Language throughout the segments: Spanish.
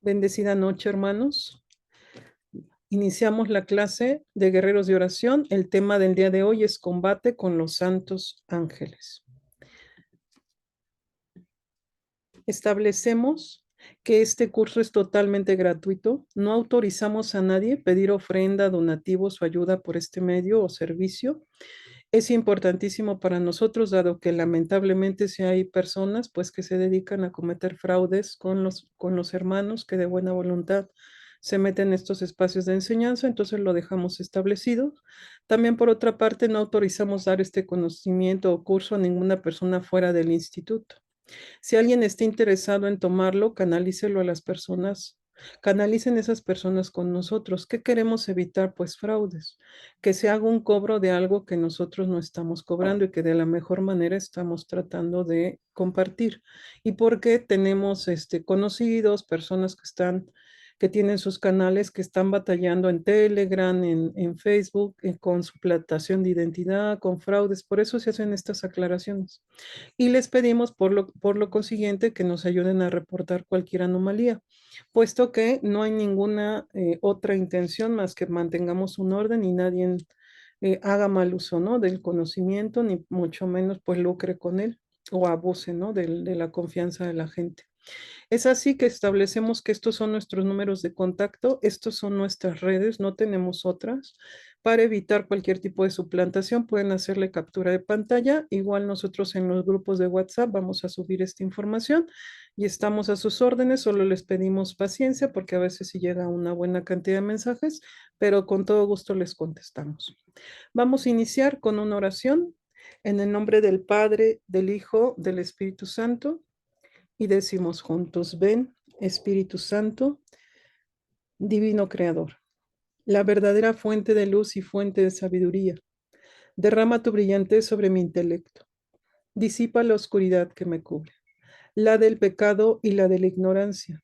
Bendecida noche, hermanos. Iniciamos la clase de Guerreros de Oración. El tema del día de hoy es combate con los santos ángeles. Establecemos que este curso es totalmente gratuito. No autorizamos a nadie pedir ofrenda, donativos o ayuda por este medio o servicio. Es importantísimo para nosotros, dado que lamentablemente si hay personas pues que se dedican a cometer fraudes con los hermanos que de buena voluntad se meten en estos espacios de enseñanza, entonces lo dejamos establecido. También por otra parte no autorizamos dar este conocimiento o curso a ninguna persona fuera del instituto. Si alguien está interesado en tomarlo, canalícelo a las personas, canalicen esas personas con nosotros. ¿Qué queremos evitar? Pues fraudes, que se haga un cobro de algo que nosotros no estamos cobrando y que de la mejor manera estamos tratando de compartir. Y porque tenemos conocidos, personas que tienen sus canales, que están batallando en Telegram, en Facebook, con suplantación de identidad, con fraudes. Por eso se hacen estas aclaraciones y les pedimos por lo consiguiente que nos ayuden a reportar cualquier anomalía, puesto que no hay ninguna otra intención más que mantengamos un orden y nadie haga mal uso, ¿no?, del conocimiento, ni mucho menos pues lucre con él o abuse, ¿no?, de la confianza de la gente. Es así que establecemos que estos son nuestros números de contacto, estos son nuestras redes, no tenemos otras. Para evitar cualquier tipo de suplantación, pueden hacerle captura de pantalla. Igual nosotros en los grupos de WhatsApp vamos a subir esta información y estamos a sus órdenes. Solo les pedimos paciencia porque a veces sí llega una buena cantidad de mensajes, pero con todo gusto les contestamos. Vamos a iniciar con una oración en el nombre del Padre, del Hijo, del Espíritu Santo. Y decimos juntos: ven, Espíritu Santo, divino Creador, la verdadera fuente de luz y fuente de sabiduría. Derrama tu brillantez sobre mi intelecto. Disipa la oscuridad que me cubre, la del pecado y la de la ignorancia.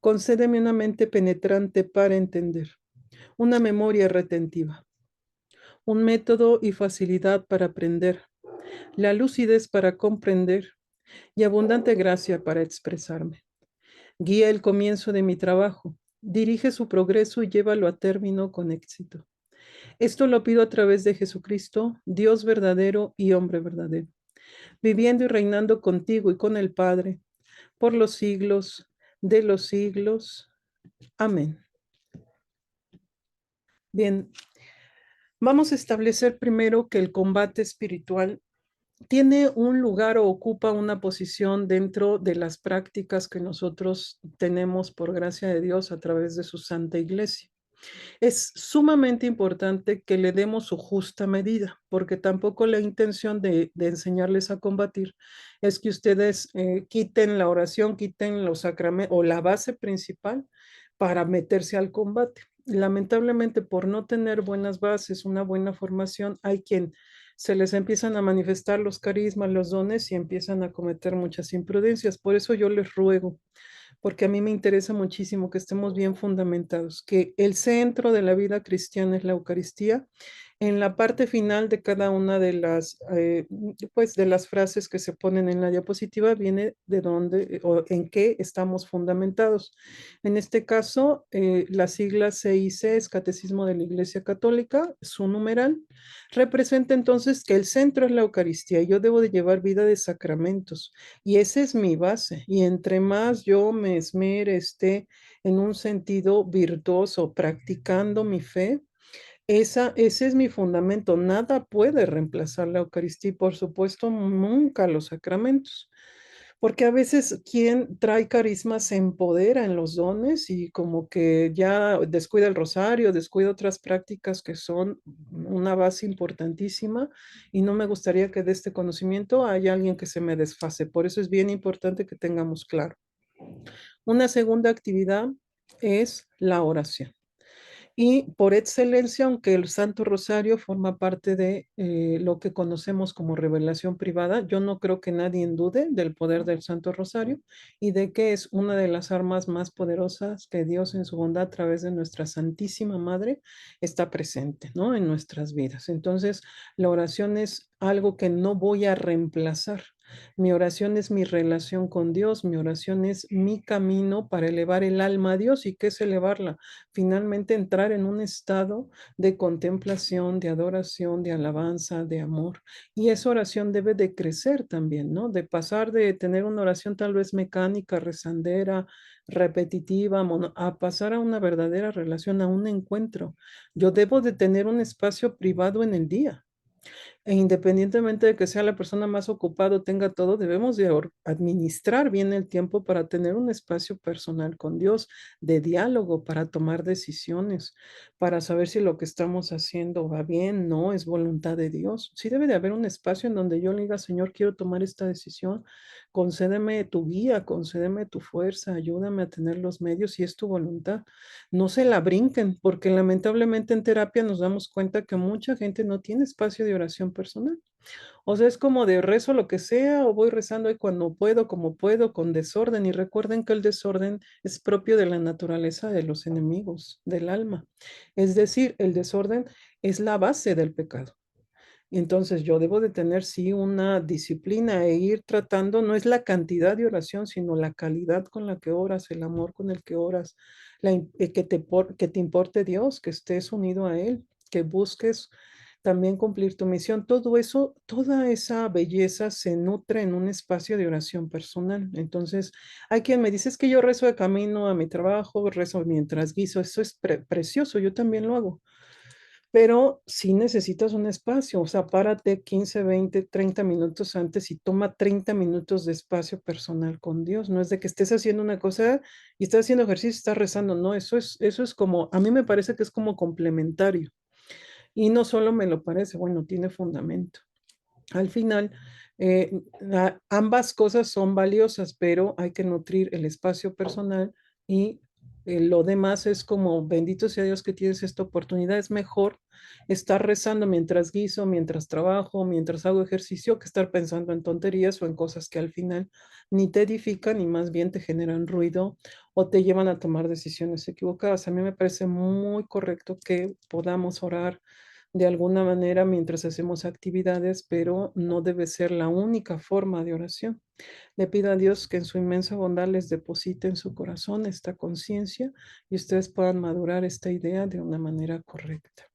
Concédeme una mente penetrante para entender, una memoria retentiva, un método y facilidad para aprender, la lucidez para comprender y abundante gracia para expresarme. Guía el comienzo de mi trabajo, dirige su progreso y llévalo a término con éxito. Esto lo pido a través de Jesucristo, Dios verdadero y hombre verdadero, viviendo y reinando contigo y con el Padre, por los siglos de los siglos. Amén. Bien, vamos a establecer primero que el combate espiritual tiene un lugar o ocupa una posición dentro de las prácticas que nosotros tenemos por gracia de Dios a través de su Santa Iglesia. Es sumamente importante que le demos su justa medida, porque tampoco la intención de enseñarles a combatir es que ustedes quiten la oración, quiten los sacramentos o la base principal para meterse al combate. Lamentablemente, por no tener buenas bases, una buena formación, hay quien se les empiezan a manifestar los carismas, los dones y empiezan a cometer muchas imprudencias. Por eso yo les ruego, porque a mí me interesa muchísimo que estemos bien fundamentados, que el centro de la vida cristiana es la Eucaristía. En la parte final de cada una de pues de las frases que se ponen en la diapositiva viene de dónde o en qué estamos fundamentados. En este caso, la sigla CIC es Catecismo de la Iglesia Católica, su numeral representa entonces que el centro es la Eucaristía y yo debo de llevar vida de sacramentos y esa es mi base. Y entre más yo me esmere, esté en un sentido virtuoso, practicando mi fe, ese es mi fundamento. Nada puede reemplazar la Eucaristía y por supuesto nunca los sacramentos. Porque a veces quien trae carisma se empodera en los dones y como que ya descuida el rosario, descuida otras prácticas que son una base importantísima y no me gustaría que de este conocimiento haya alguien que se me desfase. Por eso es bien importante que tengamos claro. Una segunda actividad es la oración. Y por excelencia, aunque el Santo Rosario forma parte de lo que conocemos como revelación privada, yo no creo que nadie dude del poder del Santo Rosario y de que es una de las armas más poderosas que Dios en su bondad a través de nuestra Santísima Madre está presente, ¿no?, en nuestras vidas. Entonces, la oración es algo que no voy a reemplazar. Mi oración es mi relación con Dios, mi oración es mi camino para elevar el alma a Dios. ¿Y qué es elevarla? Finalmente entrar en un estado de contemplación, de adoración, de alabanza, de amor. Y esa oración debe de crecer también, ¿no? De pasar de tener una oración tal vez mecánica, rezandera, repetitiva, a pasar a una verdadera relación, a un encuentro. Yo debo de tener un espacio privado en el día. E independientemente de que sea la persona más ocupada, tenga todo, debemos de administrar bien el tiempo para tener un espacio personal con Dios, de diálogo, para tomar decisiones, para saber si lo que estamos haciendo va bien, no, es voluntad de Dios. Sí debe de haber un espacio en donde yo le diga, Señor, quiero tomar esta decisión, concédeme tu guía, concédeme tu fuerza, ayúdame a tener los medios si es tu voluntad. No se la brinquen, porque lamentablemente en terapia nos damos cuenta que mucha gente no tiene espacio de oración personal. O sea, es como de rezo lo que sea o voy rezando ahí cuando puedo, como puedo, con desorden. Y recuerden que el desorden es propio de la naturaleza de los enemigos del alma. Es decir, el desorden es la base del pecado. Entonces yo debo de tener sí una disciplina e ir tratando, no es la cantidad de oración, sino la calidad con la que oras, el amor con el que oras, que te importe Dios, que estés unido a Él, que busques también cumplir tu misión. Todo eso, toda esa belleza se nutre en un espacio de oración personal. Entonces, hay quien me dice, es que yo rezo de camino a mi trabajo, rezo mientras guiso, eso es precioso, yo también lo hago. Pero sí necesitas un espacio, o sea, párate 15, 20, 30 minutos antes y toma 30 minutos de espacio personal con Dios. No es de que estés haciendo una cosa y estás haciendo ejercicio, estás rezando, no, eso es como, a mí me parece que es como complementario. Y no solo me lo parece, bueno, tiene fundamento. Al final, eh, ambas cosas son valiosas, pero hay que nutrir el espacio personal y lo demás es como, bendito sea Dios que tienes esta oportunidad. Es mejor estar rezando mientras guiso, mientras trabajo, mientras hago ejercicio, que estar pensando en tonterías o en cosas que al final ni te edifican ni más bien te generan ruido o te llevan a tomar decisiones equivocadas. A mí me parece muy correcto que podamos orar de alguna manera mientras hacemos actividades, pero no debe ser la única forma de oración. Le pido a Dios que en su inmensa bondad les deposite en su corazón esta conciencia y ustedes puedan madurar esta idea de una manera correcta.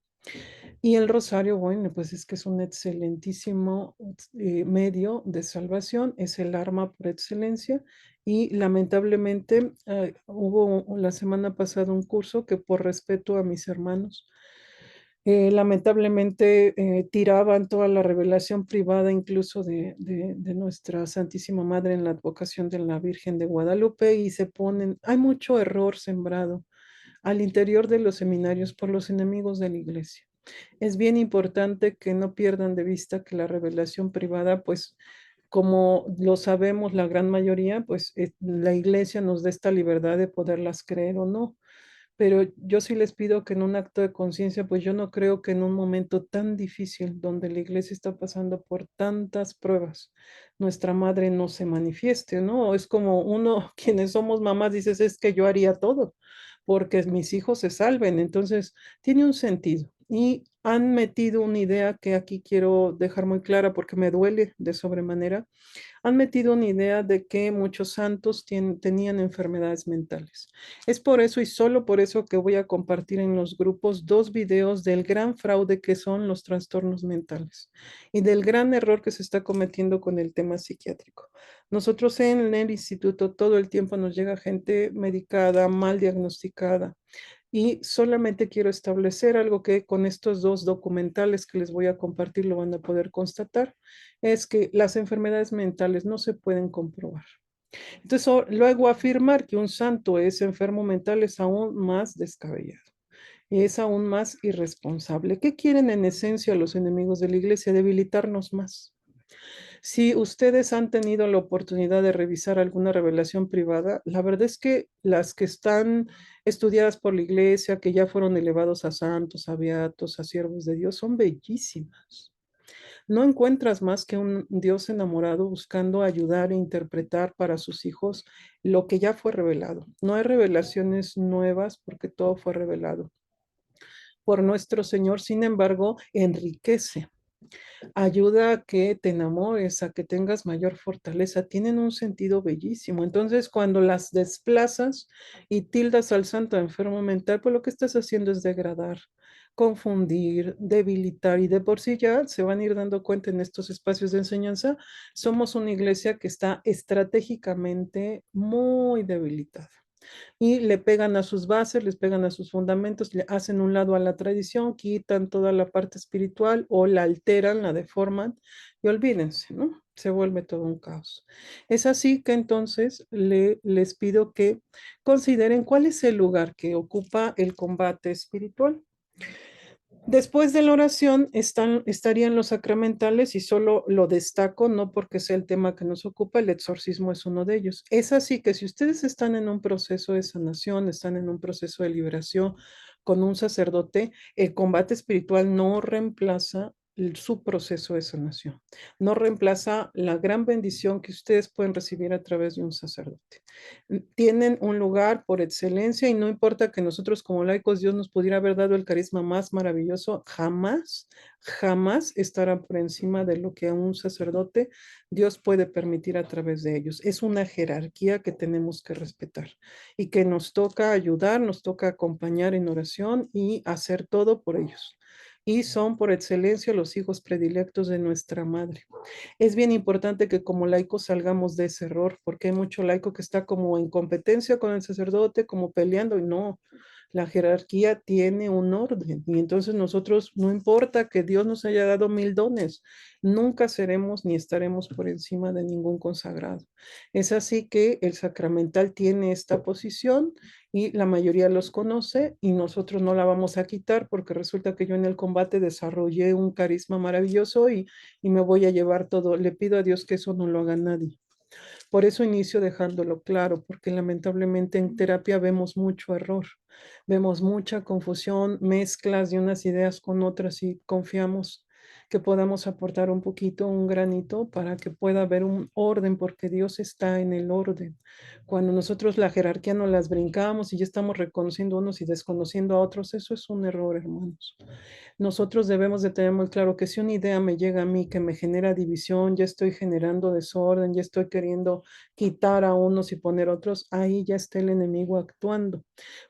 Y el rosario, bueno, pues es que es un excelentísimo medio de salvación, es el arma por excelencia y lamentablemente hubo la semana pasada un curso que por respeto a mis hermanos, lamentablemente tiraban toda la revelación privada, incluso de nuestra Santísima Madre en la advocación de la Virgen de Guadalupe y se ponen, hay mucho error sembrado al interior de los seminarios por los enemigos de la iglesia. Es bien importante que no pierdan de vista que la revelación privada, pues como lo sabemos la gran mayoría, pues la iglesia nos da esta libertad de poderlas creer o no. Pero yo sí les pido que en un acto de conciencia, pues yo no creo que en un momento tan difícil donde la iglesia está pasando por tantas pruebas, nuestra madre no se manifieste, ¿no? Es como uno, quienes somos mamás, dices, es que yo haría todo porque mis hijos se salven. Entonces, tiene un sentido. Y han metido una idea que aquí quiero dejar muy clara porque me duele de sobremanera, han metido una idea de que muchos santos tenían enfermedades mentales. Es por eso y solo por eso que voy a compartir en los grupos dos videos del gran fraude que son los trastornos mentales y del gran error que se está cometiendo con el tema psiquiátrico. Nosotros en el instituto todo el tiempo nos llega gente medicada, mal diagnosticada, y solamente quiero establecer algo que con estos dos documentales que les voy a compartir lo van a poder constatar, es que las enfermedades mentales no se pueden comprobar. Entonces, luego afirmar que un santo es enfermo mental es aún más descabellado. Y es aún más irresponsable. ¿Qué quieren en esencia los enemigos de la iglesia? Debilitarnos más. Si ustedes han tenido la oportunidad de revisar alguna revelación privada, la verdad es que las que están estudiadas por la iglesia, que ya fueron elevados a santos, a beatos, a siervos de Dios, son bellísimas. No encuentras más que un Dios enamorado buscando ayudar e interpretar para sus hijos lo que ya fue revelado. No hay revelaciones nuevas porque todo fue revelado por nuestro Señor, sin embargo, enriquece. ayuda a que te enamores, a que tengas mayor fortaleza, tienen un sentido bellísimo. Entonces, cuando las desplazas y tildas al santo enfermo mental, pues lo que estás haciendo es degradar, confundir, debilitar y de por sí ya se van a ir dando cuenta en estos espacios de enseñanza, somos una iglesia que está estratégicamente muy debilitada y le pegan a sus bases, les pegan a sus fundamentos, le hacen un lado a la tradición, quitan toda la parte espiritual o la alteran, la deforman y olvídense, ¿no? Se vuelve todo un caos. Es así que entonces les pido que consideren cuál es el lugar que ocupa el combate espiritual. Después de la oración estarían los sacramentales y solo lo destaco, no porque sea el tema que nos ocupa, el exorcismo es uno de ellos. Es así que si ustedes están en un proceso de sanación, están en un proceso de liberación con un sacerdote, el combate espiritual no reemplaza su proceso de sanación, no reemplaza la gran bendición que ustedes pueden recibir a través de un sacerdote. Tienen un lugar por excelencia y no importa que nosotros como laicos Dios nos pudiera haber dado el carisma más maravilloso, jamás, jamás estará por encima de lo que a un sacerdote Dios puede permitir a través de ellos. Es una jerarquía que tenemos que respetar y que nos toca ayudar, nos toca acompañar en oración y hacer todo por ellos. Y son por excelencia los hijos predilectos de nuestra madre. Es bien importante que como laicos salgamos de ese error, porque hay mucho laico que está como en competencia con el sacerdote, como peleando, y no, la jerarquía tiene un orden, y entonces nosotros, no importa que Dios nos haya dado 1000 dones, nunca seremos ni estaremos por encima de ningún consagrado. Es así que el sacramental tiene esta posición y la mayoría los conoce y nosotros no la vamos a quitar porque resulta que yo en el combate desarrollé un carisma maravilloso y me voy a llevar todo. Le pido a Dios que eso no lo haga nadie. Por eso inicio dejándolo claro, porque lamentablemente en terapia vemos mucho error, vemos mucha confusión, mezclas de unas ideas con otras y confiamos que podamos aportar un poquito, un granito para que pueda haber un orden, porque Dios está en el orden. Cuando nosotros la jerarquía no las brincamos y ya estamos reconociendo unos y desconociendo a otros, eso es un error, hermanos. Nosotros debemos de tener muy claro que si una idea me llega a mí que me genera división, ya estoy generando desorden, ya estoy queriendo quitar a unos y poner otros, ahí ya está el enemigo actuando.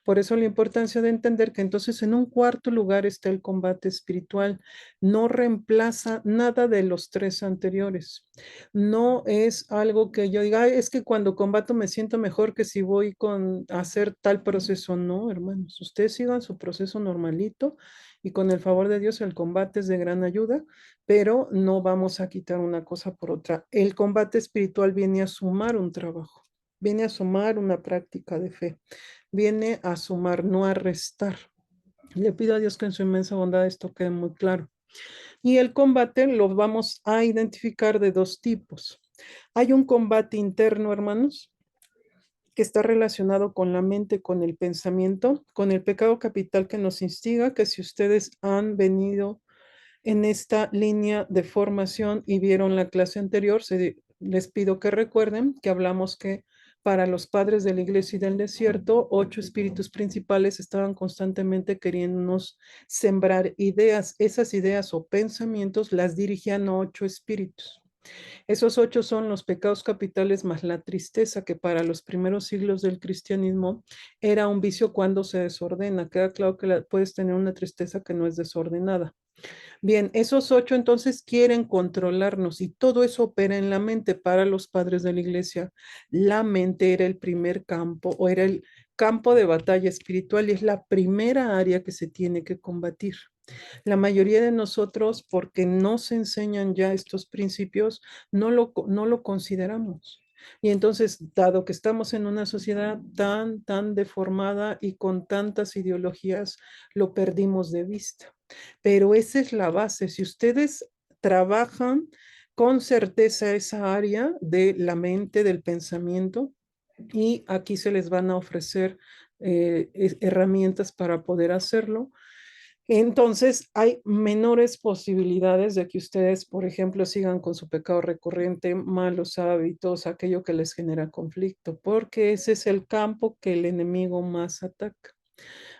Por eso la importancia de entender que entonces en un cuarto lugar está el combate espiritual. No reemplaza nada de los tres anteriores. No es algo que yo diga: "Ay, es que cuando combato me siento mejor que si voy con a hacer tal proceso". No, hermanos, ustedes sigan su proceso normalito y con el favor de Dios el combate es de gran ayuda, pero no vamos a quitar una cosa por otra. El combate espiritual viene a sumar un trabajo, viene a sumar una práctica de fe, viene a sumar, no a restar. Le pido a Dios que en su inmensa bondad esto quede muy claro. Y el combate lo vamos a identificar de dos tipos. Hay un combate interno, hermanos, que está relacionado con la mente, con el pensamiento, con el pecado capital que nos instiga, que si ustedes han venido en esta línea de formación y vieron la clase anterior, les pido que recuerden que hablamos que para los padres de la iglesia y del desierto, 8 espíritus principales estaban constantemente queriéndonos sembrar ideas. Esas ideas o pensamientos las dirigían a 8 espíritus. Esos 8 son los pecados capitales más la tristeza, que para los primeros siglos del cristianismo era un vicio cuando se desordena. Queda claro que puedes tener una tristeza que no es desordenada. Bien, esos 8 entonces quieren controlarnos y todo eso opera en la mente para los padres de la iglesia. La mente era el primer campo o era el campo de batalla espiritual y es la primera área que se tiene que combatir. La mayoría de nosotros, porque no se enseñan ya estos principios, no lo consideramos. Y entonces, dado que estamos en una sociedad tan deformada y con tantas ideologías, lo perdimos de vista. Pero esa es la base. Si ustedes trabajan con certeza esa área de la mente, del pensamiento, y aquí se les van a ofrecer herramientas para poder hacerlo, entonces hay menores posibilidades de que ustedes, por ejemplo, sigan con su pecado recurrente, malos hábitos, aquello que les genera conflicto, porque ese es el campo que el enemigo más ataca.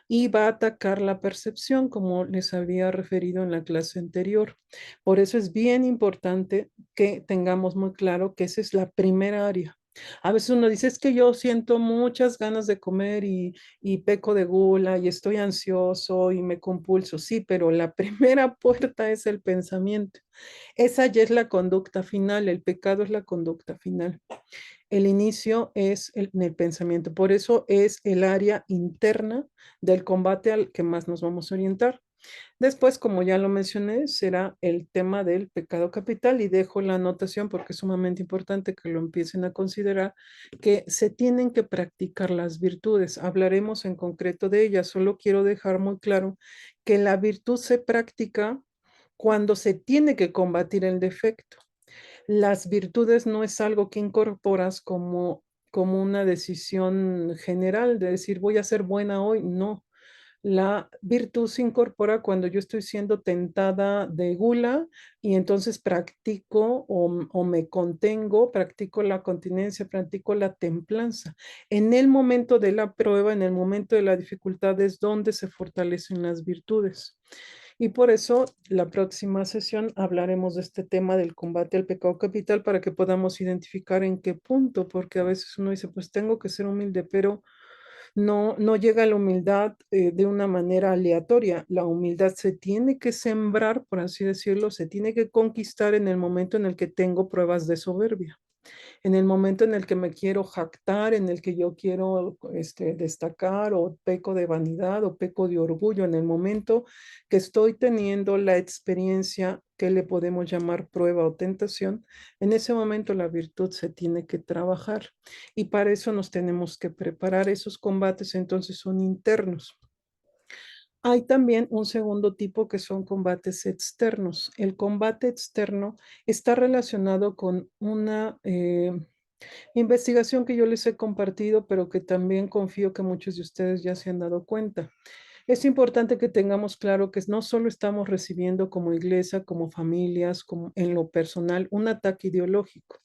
y va a atacar la percepción, como les había referido en la clase anterior. Por eso es bien importante que tengamos muy claro que esa es la primera área. A veces uno dice, es que yo siento muchas ganas de comer y peco de gula y estoy ansioso y me compulso. Sí, pero la primera puerta es el pensamiento. Esa ya es la conducta final, el pecado es la conducta final. El inicio es en el pensamiento, por eso es el área interna del combate al que más nos vamos a orientar. Después, como ya lo mencioné, será el tema del pecado capital y dejo la anotación porque es sumamente importante que lo empiecen a considerar, que se tienen que practicar las virtudes. Hablaremos en concreto de ellas, solo quiero dejar muy claro que la virtud se practica cuando se tiene que combatir el defecto. Las virtudes no es algo que incorporas como una decisión general de decir voy a ser buena hoy. No, la virtud se incorpora cuando yo estoy siendo tentada de gula y entonces practico o me contengo, practico la continencia, practico la templanza. En el momento de la prueba, en el momento de la dificultad es donde se fortalecen las virtudes. Y por eso la próxima sesión hablaremos de este tema del combate al pecado capital para que podamos identificar en qué punto, porque a veces uno dice, pues tengo que ser humilde, pero no llega a la humildad de una manera aleatoria. La humildad se tiene que sembrar, por así decirlo, se tiene que conquistar en el momento en el que tengo pruebas de soberbia, en el momento en el que me quiero jactar, en el que yo quiero destacar o peco de vanidad o peco de orgullo, en el momento que estoy teniendo la experiencia que le podemos llamar prueba o tentación, en ese momento la virtud se tiene que trabajar y para eso nos tenemos que preparar. Esos combates entonces son internos. Hay también un segundo tipo que son combates externos. El combate externo está relacionado con una investigación que yo les he compartido, pero que también confío que muchos de ustedes ya se han dado cuenta. Es importante que tengamos claro que no solo estamos recibiendo como iglesia, como familias, como en lo personal, un ataque ideológico.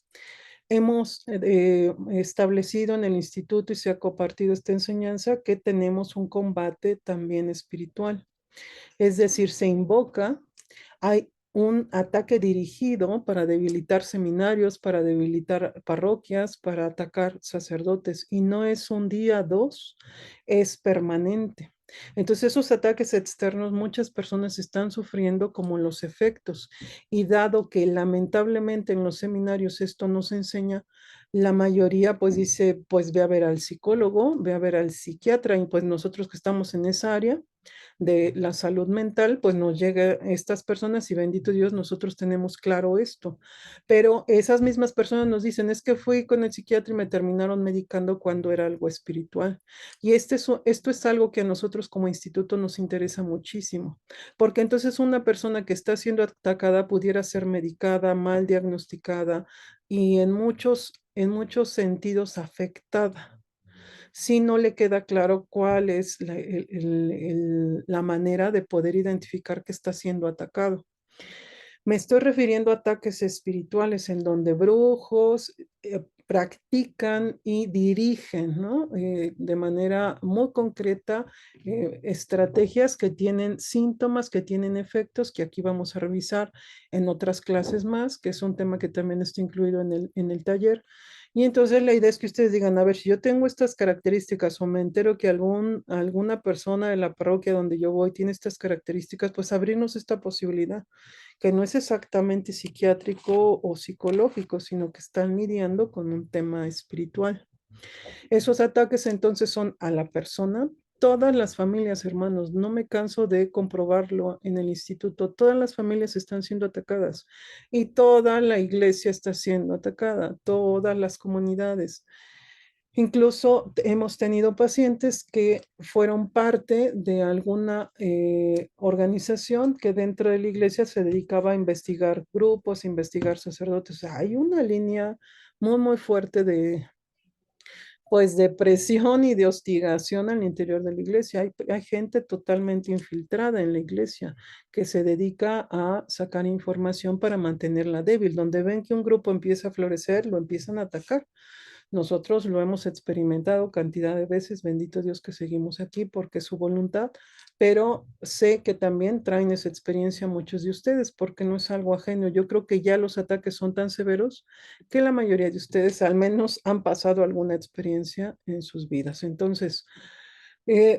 Hemos establecido en el instituto y se ha compartido esta enseñanza que tenemos un combate también espiritual. Es decir, se invoca, hay un ataque dirigido para debilitar seminarios, para debilitar parroquias, para atacar sacerdotes. Y no es un día, dos, es permanente. Entonces esos ataques externos muchas personas están sufriendo como los efectos. Y dado que lamentablemente en los seminarios esto no se enseña, la mayoría pues dice, pues ve a ver al psicólogo, ve a ver al psiquiatra y pues nosotros que estamos en esa área, de la salud mental, pues nos llega a estas personas y bendito Dios, nosotros tenemos claro esto. Pero esas mismas personas nos dicen, es que fui con el psiquiatra y me terminaron medicando cuando era algo espiritual. Y esto es algo que a nosotros como instituto nos interesa muchísimo, porque entonces una persona que está siendo atacada pudiera ser medicada, mal diagnosticada y en muchos sentidos afectada si no le queda claro cuál es la manera de poder identificar que está siendo atacado. Me estoy refiriendo a ataques espirituales en donde brujos practican y dirigen, ¿no? De manera muy concreta estrategias que tienen síntomas, que tienen efectos, que aquí vamos a revisar en otras clases más, que es un tema que también está incluido en el taller. Y entonces la idea es que ustedes digan, a ver, si yo tengo estas características o me entero que alguna persona de la parroquia donde yo voy tiene estas características, pues abrirnos esta posibilidad que no es exactamente psiquiátrico o psicológico, sino que están lidiando con un tema espiritual. Esos ataques entonces son a la persona, todas las familias, hermanos, no me canso de comprobarlo en el instituto, todas las familias están siendo atacadas y toda la iglesia está siendo atacada, todas las comunidades. Incluso hemos tenido pacientes que fueron parte de alguna organización que dentro de la iglesia se dedicaba a investigar grupos, a investigar sacerdotes. O sea, hay una línea muy fuerte pues, de presión y de hostigación al interior de la iglesia. Hay gente totalmente infiltrada en la iglesia que se dedica a sacar información para mantenerla débil. Donde ven que un grupo empieza a florecer, lo empiezan a atacar Nosotros lo hemos experimentado cantidad de veces, bendito Dios que seguimos aquí porque es su voluntad, pero sé que también traen esa experiencia muchos de ustedes porque no es algo ajeno. Yo creo que ya los ataques son tan severos que la mayoría de ustedes al menos han pasado alguna experiencia en sus vidas. Entonces,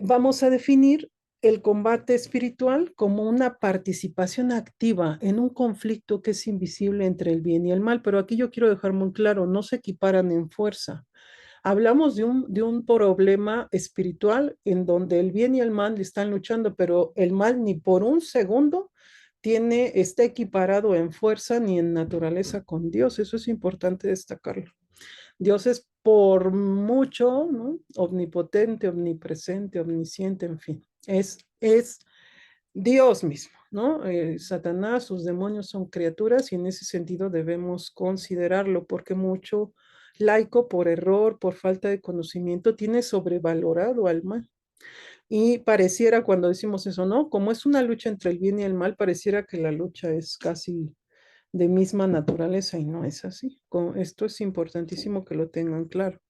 vamos a definir el combate espiritual como una participación activa en un conflicto que es invisible entre el bien y el mal, pero aquí yo quiero dejar muy claro, no se equiparan en fuerza. Hablamos de un problema espiritual en donde el bien y el mal están luchando, pero el mal ni por un segundo está equiparado en fuerza ni en naturaleza con Dios. Eso es importante destacarlo. Dios es por mucho, ¿no? Omnipotente, omnipresente, omnisciente, en fin. Es Dios mismo, ¿no? Satanás, sus demonios son criaturas y en ese sentido debemos considerarlo porque mucho laico por error, por falta de conocimiento, tiene sobrevalorado al mal. Y pareciera cuando decimos eso, ¿no? Como es una lucha entre el bien y el mal, pareciera que la lucha es casi de misma naturaleza y no es así. Esto es importantísimo que lo tengan claro.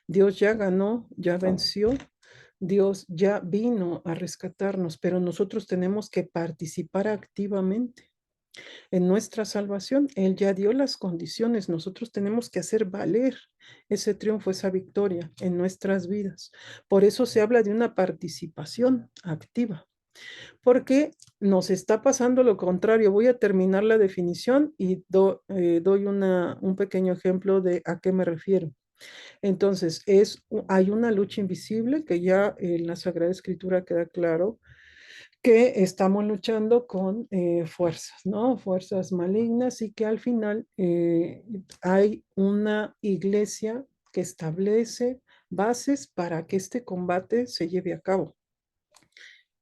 Dios ya ganó, ya venció, Dios ya vino a rescatarnos, pero nosotros tenemos que participar activamente en nuestra salvación. Él ya dio las condiciones, nosotros tenemos que hacer valer ese triunfo, esa victoria en nuestras vidas. Por eso se habla de una participación activa, porque nos está pasando lo contrario. Voy a terminar la definición y doy un pequeño ejemplo de a qué me refiero. Entonces, hay una lucha invisible que ya en la Sagrada Escritura queda claro que estamos luchando con fuerzas, ¿no? Fuerzas malignas y que al final hay una iglesia que establece bases para que este combate se lleve a cabo.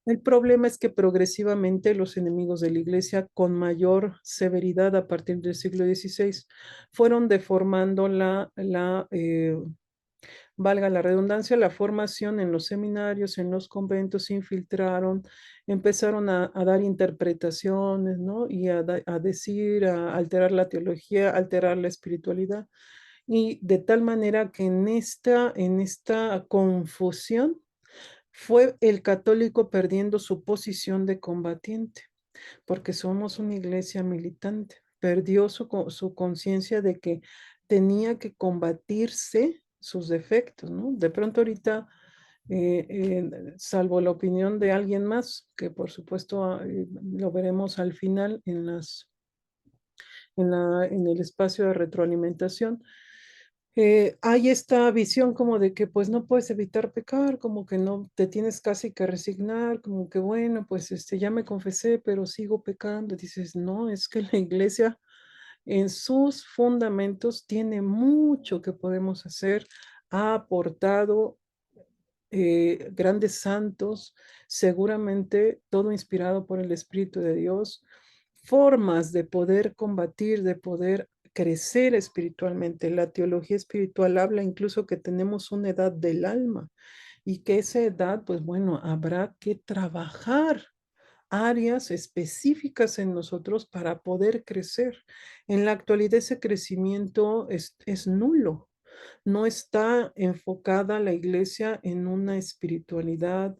El problema es que progresivamente los enemigos de la iglesia, con mayor severidad a partir del siglo XVI, fueron deformando valga la redundancia, la formación en los seminarios, en los conventos, se infiltraron, empezaron a dar interpretaciones, ¿no? Y a decir, a alterar la teología, alterar la espiritualidad. Y de tal manera que en esta confusión fue el católico perdiendo su posición de combatiente, porque somos una iglesia militante. Perdió su conciencia de que tenía que combatirse sus defectos, ¿no? De pronto ahorita, salvo la opinión de alguien más, que por supuesto lo veremos al final en el espacio de retroalimentación, hay esta visión como de que pues no puedes evitar pecar, como que no te tienes casi que resignar, como que bueno, pues ya me confesé, pero sigo pecando. Dices, no, es que la iglesia en sus fundamentos tiene mucho que podemos hacer, ha aportado grandes santos, seguramente todo inspirado por el Espíritu de Dios, formas de poder combatir, de poder crecer espiritualmente. La teología espiritual habla incluso que tenemos una edad del alma y que esa edad, pues bueno, habrá que trabajar áreas específicas en nosotros para poder crecer. En la actualidad ese crecimiento es nulo. No está enfocada la iglesia en una espiritualidad,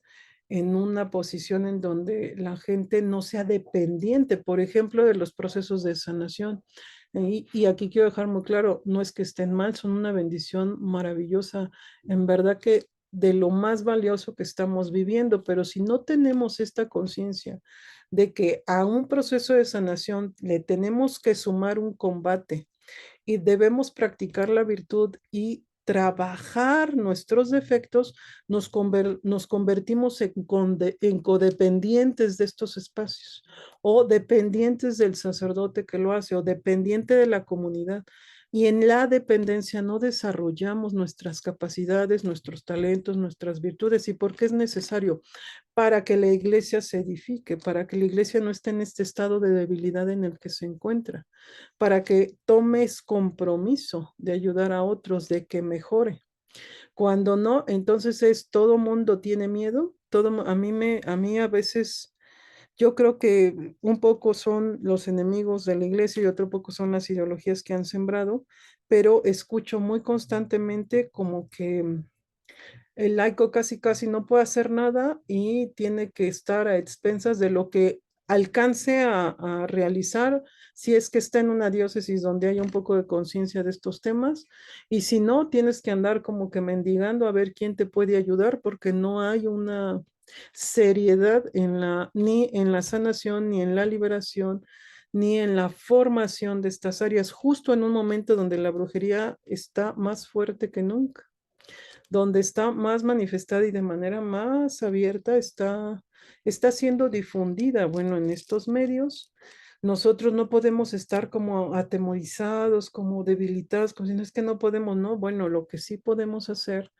en una posición en donde la gente no sea dependiente, por ejemplo, de los procesos de sanación. Y aquí quiero dejar muy claro, no es que estén mal, son una bendición maravillosa. En verdad que de lo más valioso que estamos viviendo, pero si no tenemos esta conciencia de que a un proceso de sanación le tenemos que sumar un combate y debemos practicar la virtud y trabajar nuestros defectos, nos convertimos en codependientes de estos espacios o dependientes del sacerdote que lo hace o dependiente de la comunidad. Y en la dependencia no desarrollamos nuestras capacidades, nuestros talentos, nuestras virtudes. ¿Y por qué es necesario? Para que la iglesia se edifique, para que la iglesia no esté en este estado de debilidad en el que se encuentra, para que tomes compromiso de ayudar a otros, de que mejore. Cuando no, entonces todo mundo tiene miedo. A mí a veces Yo creo que un poco son los enemigos de la iglesia y otro poco son las ideologías que han sembrado, pero escucho muy constantemente como que el laico casi casi no puede hacer nada y tiene que estar a expensas de lo que alcance a realizar si es que está en una diócesis donde haya un poco de conciencia de estos temas y si no, tienes que andar como que mendigando a ver quién te puede ayudar porque no hay una seriedad ni en la sanación, ni en la liberación, ni en la formación de estas áreas, justo en un momento donde la brujería está más fuerte que nunca, donde está más manifestada y de manera más abierta está siendo difundida. Bueno, en estos medios, nosotros no podemos estar como atemorizados, como debilitados, como si no es que no podemos, no. Bueno, lo que sí podemos hacer,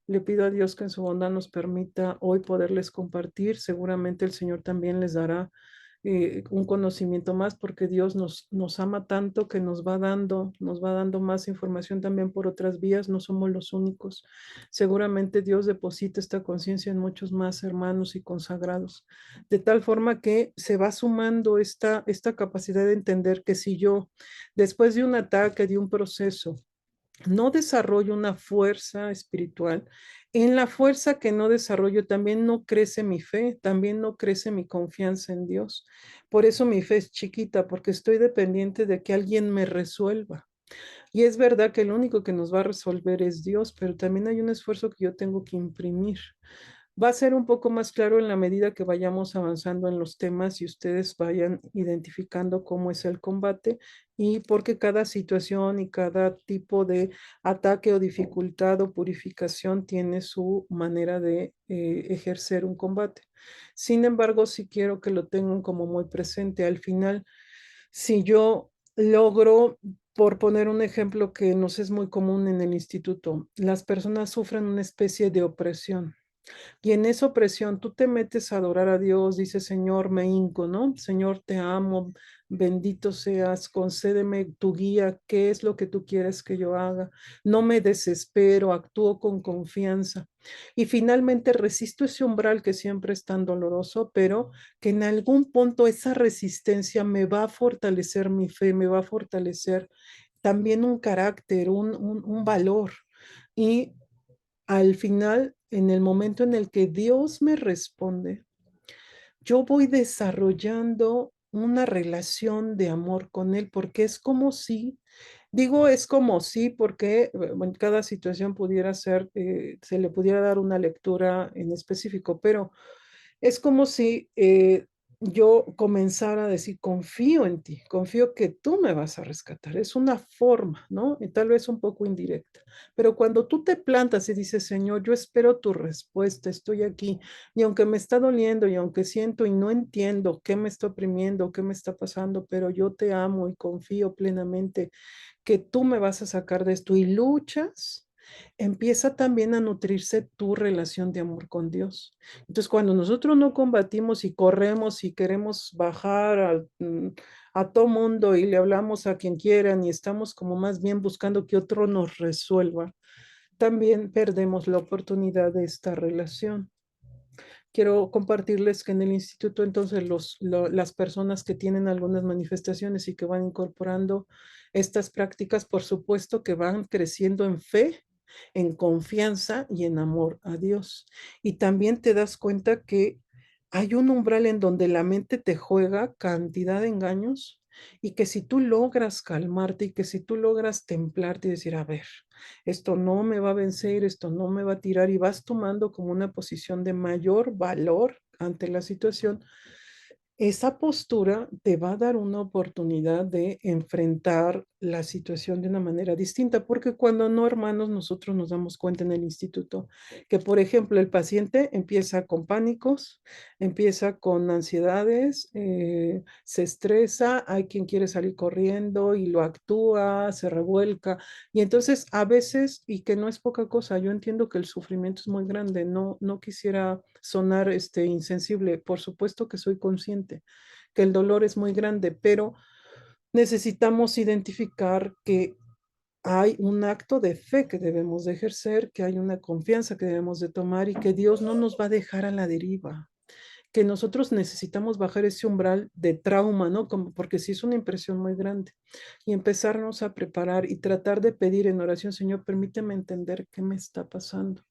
le pido a Dios que en su bondad nos permita hoy poderles compartir. Seguramente el Señor también les dará un conocimiento más porque Dios nos ama tanto que nos va dando más información también por otras vías, no somos los únicos. Seguramente Dios deposita esta conciencia en muchos más hermanos y consagrados, de tal forma que se va sumando esta capacidad de entender que si yo, después de un ataque, de un proceso, no desarrollo una fuerza espiritual, en la fuerza que no desarrollo también no crece mi fe, también no crece mi confianza en Dios. Por eso mi fe es chiquita, porque estoy dependiente de que alguien me resuelva. Y es verdad que el único que nos va a resolver es Dios, pero también hay un esfuerzo que yo tengo que imprimir. Va a ser un poco más claro en la medida que vayamos avanzando en los temas y ustedes vayan identificando cómo es el combate y porque cada situación y cada tipo de ataque o dificultad o purificación tiene su manera de ejercer un combate. Sin embargo, sí quiero que lo tengan como muy presente. Al final, si yo logro, por poner un ejemplo que nos es muy común en el instituto, las personas sufren una especie de opresión y en esa opresión tú te metes a adorar a Dios, dices, Señor, me hinco, ¿no? Señor, te amo, bendito seas, concédeme tu guía, ¿qué es lo que tú quieres que yo haga? No me desespero, actúo con confianza. Y finalmente resisto ese umbral que siempre es tan doloroso, pero que en algún punto esa resistencia me va a fortalecer mi fe, me va a fortalecer también un carácter, un valor. Y al final, en el momento en el que Dios me responde, yo voy desarrollando una relación de amor con Él, porque es como si, digo es como si, porque en cada situación pudiera ser, se le pudiera dar una lectura en específico, pero es como si yo comenzara a decir, confío en ti, confío que tú me vas a rescatar. Es una forma, ¿no? Y tal vez un poco indirecta. Pero cuando tú te plantas y dices, Señor, yo espero tu respuesta, estoy aquí, y aunque me está doliendo y aunque siento y no entiendo qué me está oprimiendo, qué me está pasando, pero yo te amo y confío plenamente que tú me vas a sacar de esto y luchas, empieza también a nutrirse tu relación de amor con Dios. Entonces, cuando nosotros no combatimos y corremos y queremos bajar a todo mundo y le hablamos a quien quieran y estamos como más bien buscando que otro nos resuelva, también perdemos la oportunidad de esta relación. Quiero compartirles que en el instituto entonces las personas que tienen algunas manifestaciones y que van incorporando estas prácticas, por supuesto que van creciendo en fe, en confianza y en amor a Dios. Y también te das cuenta que hay un umbral en donde la mente te juega cantidad de engaños y que si tú logras calmarte y que si tú logras templarte y decir, a ver, esto no me va a vencer, esto no me va a tirar y vas tomando como una posición de mayor valor ante la situación, esa postura te va a dar una oportunidad de enfrentar la situación de una manera distinta, porque cuando no, hermanos, nosotros nos damos cuenta en el instituto que, por ejemplo, el paciente empieza con pánicos, empieza con ansiedades, se estresa, hay quien quiere salir corriendo y lo actúa, se revuelca, y entonces a veces, y que no es poca cosa, yo entiendo que el sufrimiento es muy grande, no quisiera sonar insensible, por supuesto que soy consciente que el dolor es muy grande, pero necesitamos identificar que hay un acto de fe que debemos de ejercer, que hay una confianza que debemos de tomar y que Dios no nos va a dejar a la deriva, que nosotros necesitamos bajar ese umbral de trauma, ¿no? Como porque sí es una impresión muy grande. Y empezarnos a preparar y tratar de pedir en oración, Señor, permíteme entender qué me está pasando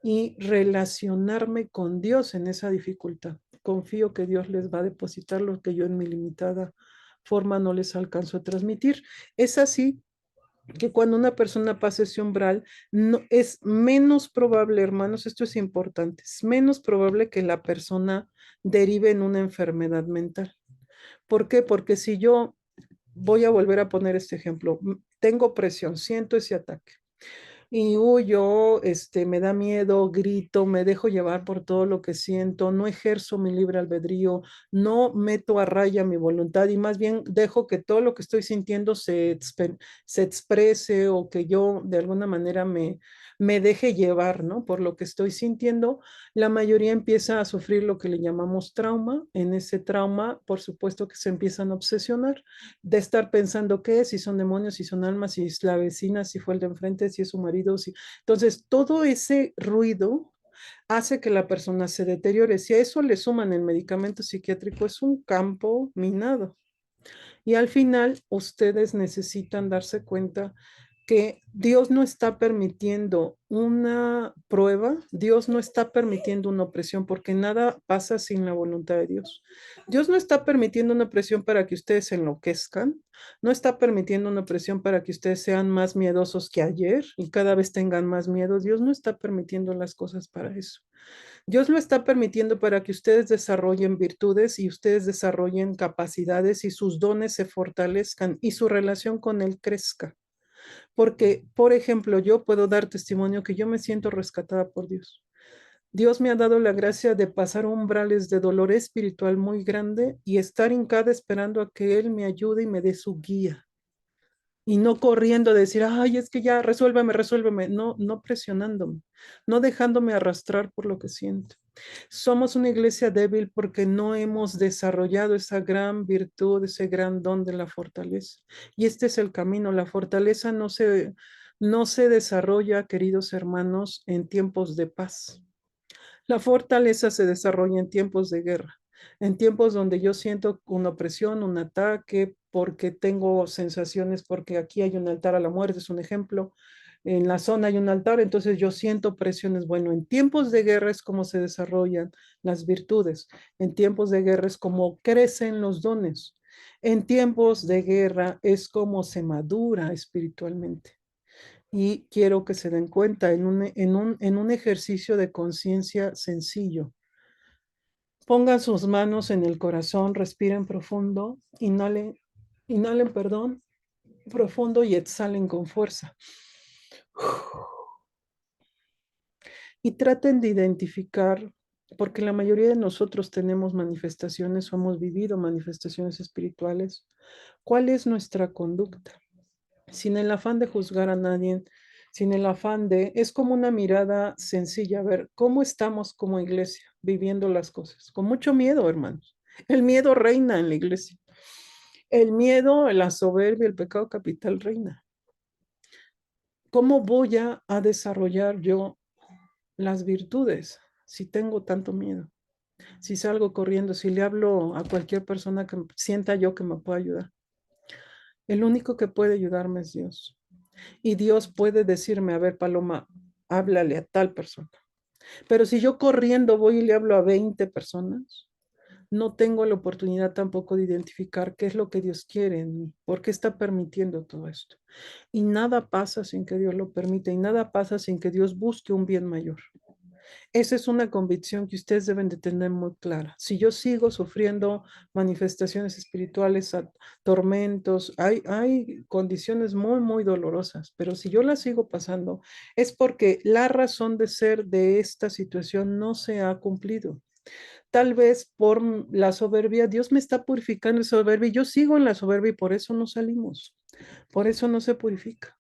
y relacionarme con Dios en esa dificultad. Confío que Dios les va a depositar lo que yo en mi limitada forma no les alcanzo a transmitir. Es así que cuando una persona pasa ese umbral, no, es menos probable, hermanos, esto es importante, es menos probable que la persona derive en una enfermedad mental. ¿Por qué? Porque si yo voy a volver a poner este ejemplo, tengo presión, siento ese ataque y huyo, me da miedo, grito, me dejo llevar por todo lo que siento, no ejerzo mi libre albedrío, no meto a raya mi voluntad y más bien dejo que todo lo que estoy sintiendo se exprese o que yo de alguna manera me deje llevar, ¿no? Por lo que estoy sintiendo, la mayoría empieza a sufrir lo que le llamamos trauma. En ese trauma, por supuesto que se empiezan a obsesionar de estar pensando qué es, si son demonios, si son almas, si es la vecina, si fue el de enfrente, si es su marido. Si... Entonces, todo ese ruido hace que la persona se deteriore. Si a eso le suman el medicamento psiquiátrico, es un campo minado. Y al final, ustedes necesitan darse cuenta que Dios no está permitiendo una prueba, Dios no está permitiendo una opresión, porque nada pasa sin la voluntad de Dios. Dios no está permitiendo una opresión para que ustedes se enloquezcan, no está permitiendo una opresión para que ustedes sean más miedosos que ayer y cada vez tengan más miedo. Dios no está permitiendo las cosas para eso. Dios lo está permitiendo para que ustedes desarrollen virtudes y ustedes desarrollen capacidades y sus dones se fortalezcan y su relación con Él crezca. Porque, por ejemplo, yo puedo dar testimonio que yo me siento rescatada por Dios. Dios me ha dado la gracia de pasar umbrales de dolor espiritual muy grande y estar hincada esperando a que Él me ayude y me dé su guía. Y no corriendo a decir, ay, es que ya, resuélveme, resuélveme. No, no presionándome, no dejándome arrastrar por lo que siento. Somos una iglesia débil porque no hemos desarrollado esa gran virtud, ese gran don de la fortaleza. Y este es el camino. La fortaleza no se desarrolla, queridos hermanos, en tiempos de paz. La fortaleza se desarrolla en tiempos de guerra, en tiempos donde yo siento una opresión, un ataque, porque tengo sensaciones, porque aquí hay un altar a la muerte, es un ejemplo, en la zona hay un altar, entonces yo siento presiones. Bueno, en tiempos de guerra es como se desarrollan las virtudes, en tiempos de guerra es como crecen los dones, en tiempos de guerra es como se madura espiritualmente. Y quiero que se den cuenta en un ejercicio de conciencia sencillo. Pongan sus manos en el corazón, respiren profundo, inhalen, inhalen, perdón, profundo y exhalen con fuerza. Y traten de identificar, porque la mayoría de nosotros tenemos manifestaciones o hemos vivido manifestaciones espirituales, ¿cuál es nuestra conducta? Sin el afán de juzgar a nadie, sin el afán de, es como una mirada sencilla, a ver, ¿cómo estamos como iglesia viviendo las cosas? Con mucho miedo, hermanos. El miedo reina en la iglesia. El miedo, la soberbia, el pecado capital reina. ¿Cómo voy a desarrollar yo las virtudes si tengo tanto miedo? Si salgo corriendo, si le hablo a cualquier persona que sienta yo que me pueda ayudar. El único que puede ayudarme es Dios. Y Dios puede decirme, a ver, Paloma, háblale a tal persona. Pero si yo corriendo voy y le hablo a 20 personas, no tengo la oportunidad tampoco de identificar qué es lo que Dios quiere en mí, por qué está permitiendo todo esto. Y nada pasa sin que Dios lo permita y nada pasa sin que Dios busque un bien mayor. Esa es una convicción que ustedes deben de tener muy clara. Si yo sigo sufriendo manifestaciones espirituales, tormentos, hay condiciones muy, muy dolorosas, pero si yo las sigo pasando, es porque la razón de ser de esta situación no se ha cumplido. Tal vez por la soberbia, Dios me está purificando esa soberbia y yo sigo en la soberbia y por eso no salimos, por eso no se purifica.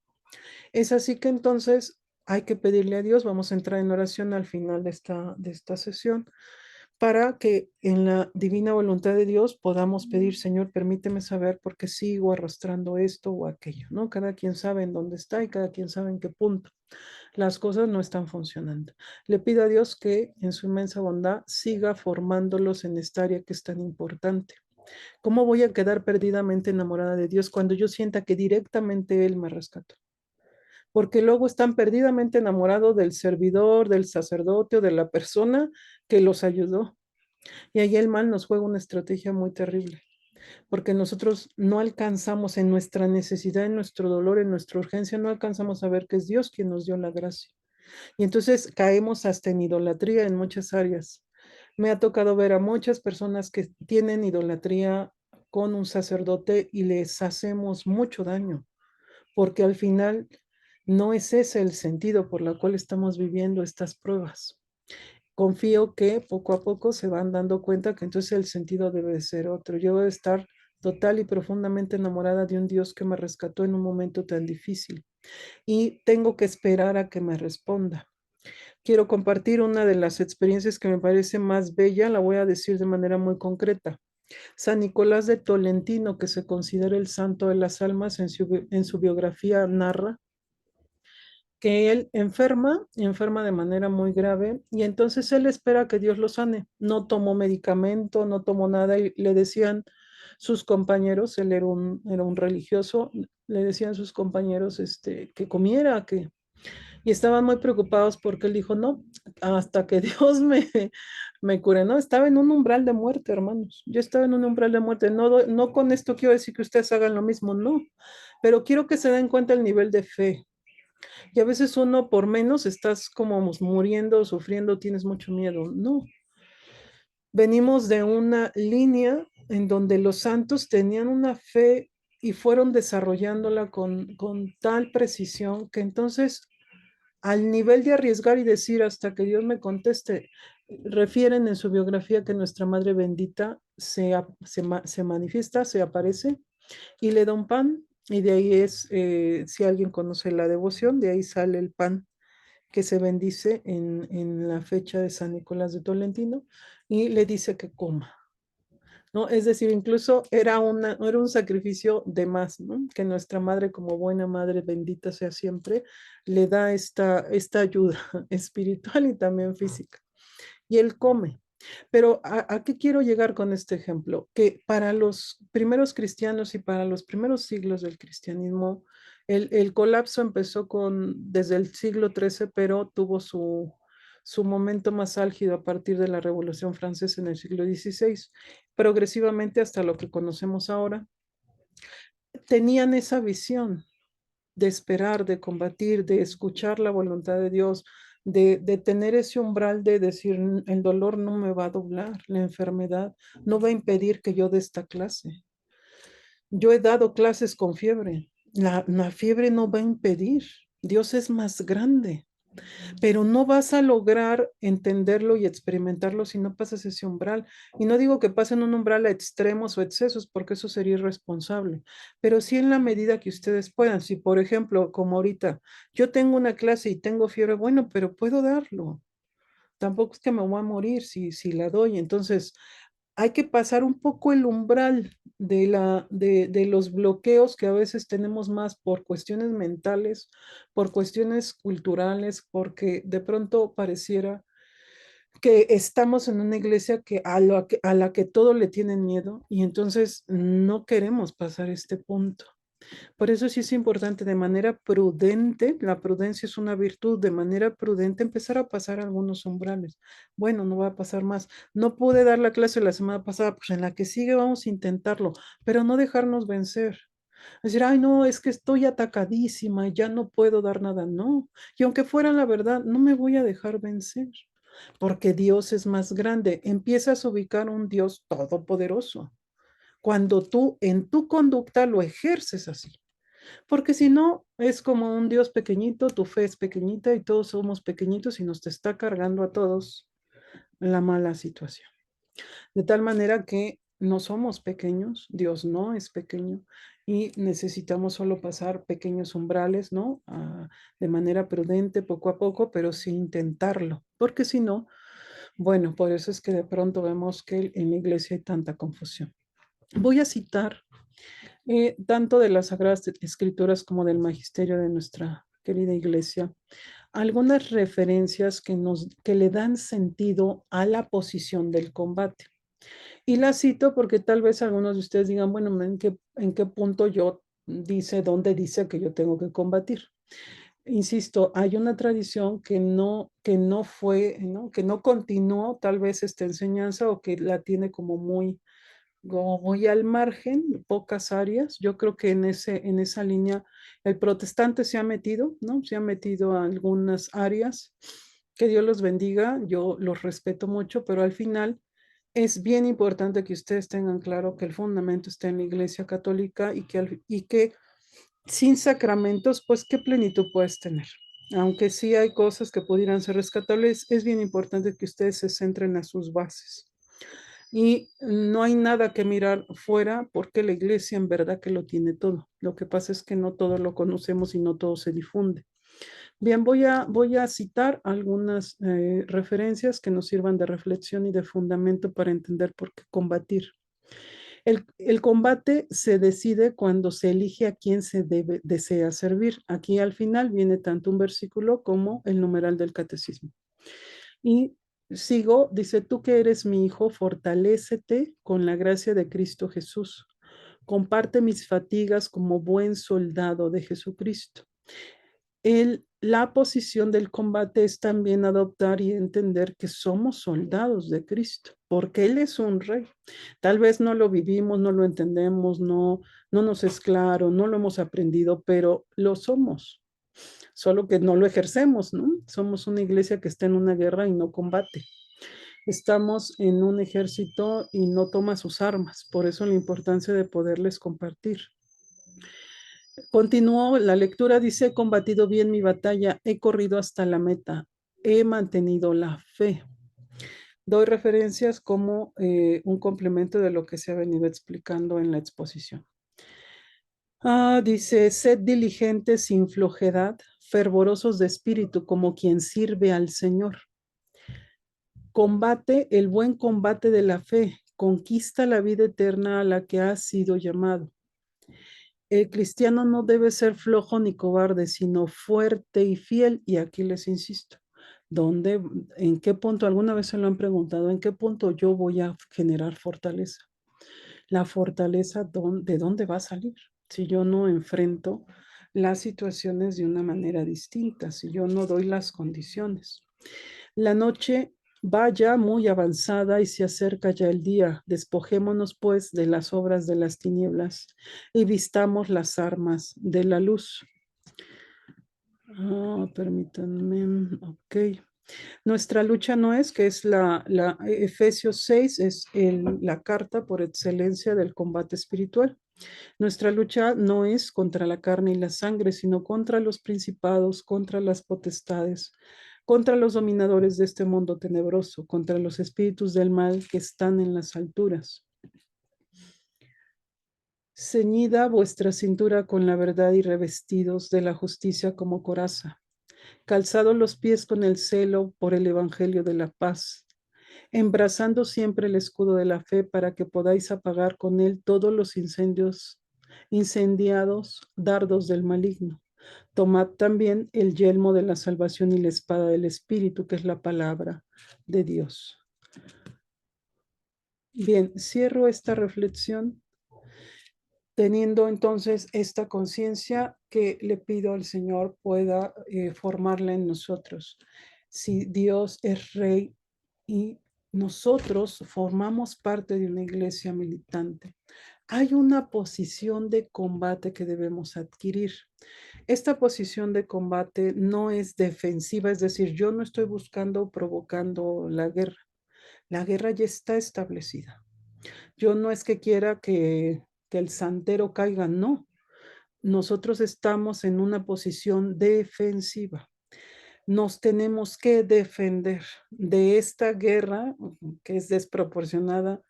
Es así que entonces hay que pedirle a Dios, vamos a entrar en oración al final de esta sesión, para que en la divina voluntad de Dios podamos pedir, Señor, permíteme saber por qué sigo arrastrando esto o aquello, ¿no? Cada quien sabe en dónde está y cada quien sabe en qué punto. Las cosas no están funcionando. Le pido a Dios que en su inmensa bondad siga formándolos en esta área que es tan importante. ¿Cómo voy a quedar perdidamente enamorada de Dios cuando yo sienta que directamente Él me rescató? Porque luego están perdidamente enamorados del servidor, del sacerdote o de la persona que los ayudó. Y ahí el mal nos juega una estrategia muy terrible, porque nosotros no alcanzamos en nuestra necesidad, en nuestro dolor, en nuestra urgencia, no alcanzamos a ver que es Dios quien nos dio la gracia. Y entonces caemos hasta en idolatría en muchas áreas. Me ha tocado ver a muchas personas que tienen idolatría con un sacerdote y les hacemos mucho daño, porque al final no es ese el sentido por el cual estamos viviendo estas pruebas. Confío que poco a poco se van dando cuenta que entonces el sentido debe ser otro. Yo debo estar total y profundamente enamorada de un Dios que me rescató en un momento tan difícil y tengo que esperar a que me responda. Quiero compartir una de las experiencias que me parece más bella, la voy a decir de manera muy concreta. San Nicolás de Tolentino, que se considera el santo de las almas, en su biografía narra que él enferma de manera muy grave y entonces él espera que Dios lo sane. No tomó medicamento, no tomó nada y le decían sus compañeros, él era un religioso, le decían sus compañeros que comiera, y estaban muy preocupados porque él dijo, no, hasta que Dios me cure, ¿no? Estaba en un umbral de muerte, hermanos. Yo estaba en un umbral de muerte. No, no con esto quiero decir que ustedes hagan lo mismo, no, pero quiero que se den cuenta el nivel de fe. Y a veces uno por menos estás como muriendo, sufriendo, tienes mucho miedo. No, venimos de una línea en donde los santos tenían una fe y fueron desarrollándola con tal precisión que entonces al nivel de arriesgar y decir hasta que Dios me conteste, refieren en su biografía que nuestra Madre Bendita se manifiesta, se aparece y le da un pan. Y de ahí es, si alguien conoce la devoción, de ahí sale el pan que se bendice en la fecha de San Nicolás de Tolentino y le dice que coma, ¿no? Es decir, incluso era un sacrificio de más, ¿no? Que nuestra madre, como buena madre, bendita sea siempre, le da esta ayuda espiritual y también física. Y él come. Pero ¿a qué quiero llegar con este ejemplo? Que para los primeros cristianos y para los primeros siglos del cristianismo, el colapso empezó desde el siglo XIII, pero tuvo su momento más álgido a partir de la Revolución Francesa en el siglo XVI, progresivamente hasta lo que conocemos ahora. Tenían esa visión de esperar, de combatir, de escuchar la voluntad de Dios, de tener ese umbral de decir, el dolor no me va a doblar, la enfermedad no va a impedir que yo dé esta clase. Yo he dado clases con fiebre, la fiebre no va a impedir, Dios es más grande, pero no vas a lograr entenderlo y experimentarlo si no pasas ese umbral. Y no digo que pasen un umbral a extremos o excesos, porque eso sería irresponsable, pero sí en la medida que ustedes puedan. Si, por ejemplo, como ahorita, yo tengo una clase y tengo fiebre, bueno, pero puedo darlo. Tampoco es que me voy a morir si la doy. Entonces, hay que pasar un poco el umbral de los bloqueos que a veces tenemos más por cuestiones mentales, por cuestiones culturales, porque de pronto pareciera que estamos en una iglesia a la que todo le tienen miedo y entonces no queremos pasar este punto. Por eso sí es importante de manera prudente, la prudencia es una virtud, de manera prudente empezar a pasar algunos umbrales. Bueno, no va a pasar más. No pude dar la clase la semana pasada, pues en la que sigue vamos a intentarlo, pero no dejarnos vencer. Decir, ay, no, es que estoy atacadísima, ya no puedo dar nada. No, y aunque fuera la verdad, no me voy a dejar vencer, porque Dios es más grande. Empiezas a ubicar un Dios todopoderoso cuando tú en tu conducta lo ejerces así. Porque si no, es como un Dios pequeñito, tu fe es pequeñita y todos somos pequeñitos y nos te está cargando a todos la mala situación. De tal manera que no somos pequeños, Dios no es pequeño y necesitamos solo pasar pequeños umbrales, ¿no? De manera prudente, poco a poco, pero sin intentarlo, porque si no, Bueno, por eso es que de pronto vemos que en la iglesia hay tanta confusión. Voy a citar tanto de las Sagradas Escrituras como del magisterio de nuestra querida iglesia, algunas referencias que le dan sentido a la posición del combate. Y la cito porque tal vez algunos de ustedes digan, bueno, ¿en qué punto dónde dice que yo tengo que combatir? Insisto, hay una tradición que no fue, ¿no? Que no continuó tal vez esta enseñanza o que la tiene como muy al margen, pocas áreas. Yo creo que en esa línea el protestante se ha metido, ¿no? Se ha metido a algunas áreas. Que Dios los bendiga, yo los respeto mucho, pero al final es bien importante que ustedes tengan claro que el fundamento está en la Iglesia Católica y que sin sacramentos, pues, ¿qué plenitud puedes tener? Aunque sí hay cosas que pudieran ser rescatables, es bien importante que ustedes se centren a sus bases. Y no hay nada que mirar fuera porque la iglesia en verdad que lo tiene todo. Lo que pasa es que no todo lo conocemos y no todo se difunde. Bien, voy a citar algunas referencias que nos sirvan de reflexión y de fundamento para entender por qué combatir. El combate se decide cuando se elige a quién desea servir. Aquí al final viene tanto un versículo como el numeral del catecismo. Y sigo, dice, tú que eres mi hijo, fortalécete con la gracia de Cristo Jesús. Comparte mis fatigas como buen soldado de Jesucristo. La posición del combate es también adoptar y entender que somos soldados de Cristo, porque Él es un rey. Tal vez no lo vivimos, no lo entendemos, no nos es claro, no lo hemos aprendido, pero lo somos, solo que no lo ejercemos, ¿no? Somos una iglesia que está en una guerra y no combate. Estamos en un ejército y no toma sus armas, por eso la importancia de poderles compartir. Continuó la lectura, dice, he combatido bien mi batalla, he corrido hasta la meta, he mantenido la fe. Doy referencias como un complemento de lo que se ha venido explicando en la exposición. Dice, sed diligentes sin flojedad, fervorosos de espíritu, como quien sirve al Señor. Combate el buen combate de la fe, conquista la vida eterna a la que has sido llamado. El cristiano no debe ser flojo ni cobarde, sino fuerte y fiel. Y aquí les insisto, ¿dónde, en qué punto, alguna vez se lo han preguntado, en qué punto yo voy a generar fortaleza? La fortaleza, ¿de dónde va a salir? Si yo no enfrento las situaciones de una manera distinta, si yo no doy las condiciones. La noche va ya muy avanzada y se acerca ya el día. Despojémonos pues de las obras de las tinieblas y vistamos las armas de la luz. Permítanme, ok. Nuestra lucha no es, que es la Efesios 6, es la carta por excelencia del combate espiritual. Nuestra lucha no es contra la carne y la sangre, sino contra los principados, contra las potestades, contra los dominadores de este mundo tenebroso, contra los espíritus del mal que están en las alturas. Ceñida vuestra cintura con la verdad y revestidos de la justicia como coraza, calzados los pies con el celo por el evangelio de la paz, embrazando siempre el escudo de la fe para que podáis apagar con él todos los incendiados dardos del maligno. Tomad también el yelmo de la salvación y la espada del Espíritu, que es la palabra de Dios. Bien, cierro esta reflexión teniendo entonces esta conciencia que le pido al Señor pueda formarla en nosotros. Si Dios es Rey y nosotros formamos parte de una iglesia militante, hay una posición de combate que debemos adquirir. Esta posición de combate no es defensiva, es decir, yo no estoy buscando, provocando la guerra. La guerra ya está establecida. Yo no es que quiera que el santero caiga, no. Nosotros estamos en una posición defensiva. Nos tenemos que defender de esta guerra que es desproporcionada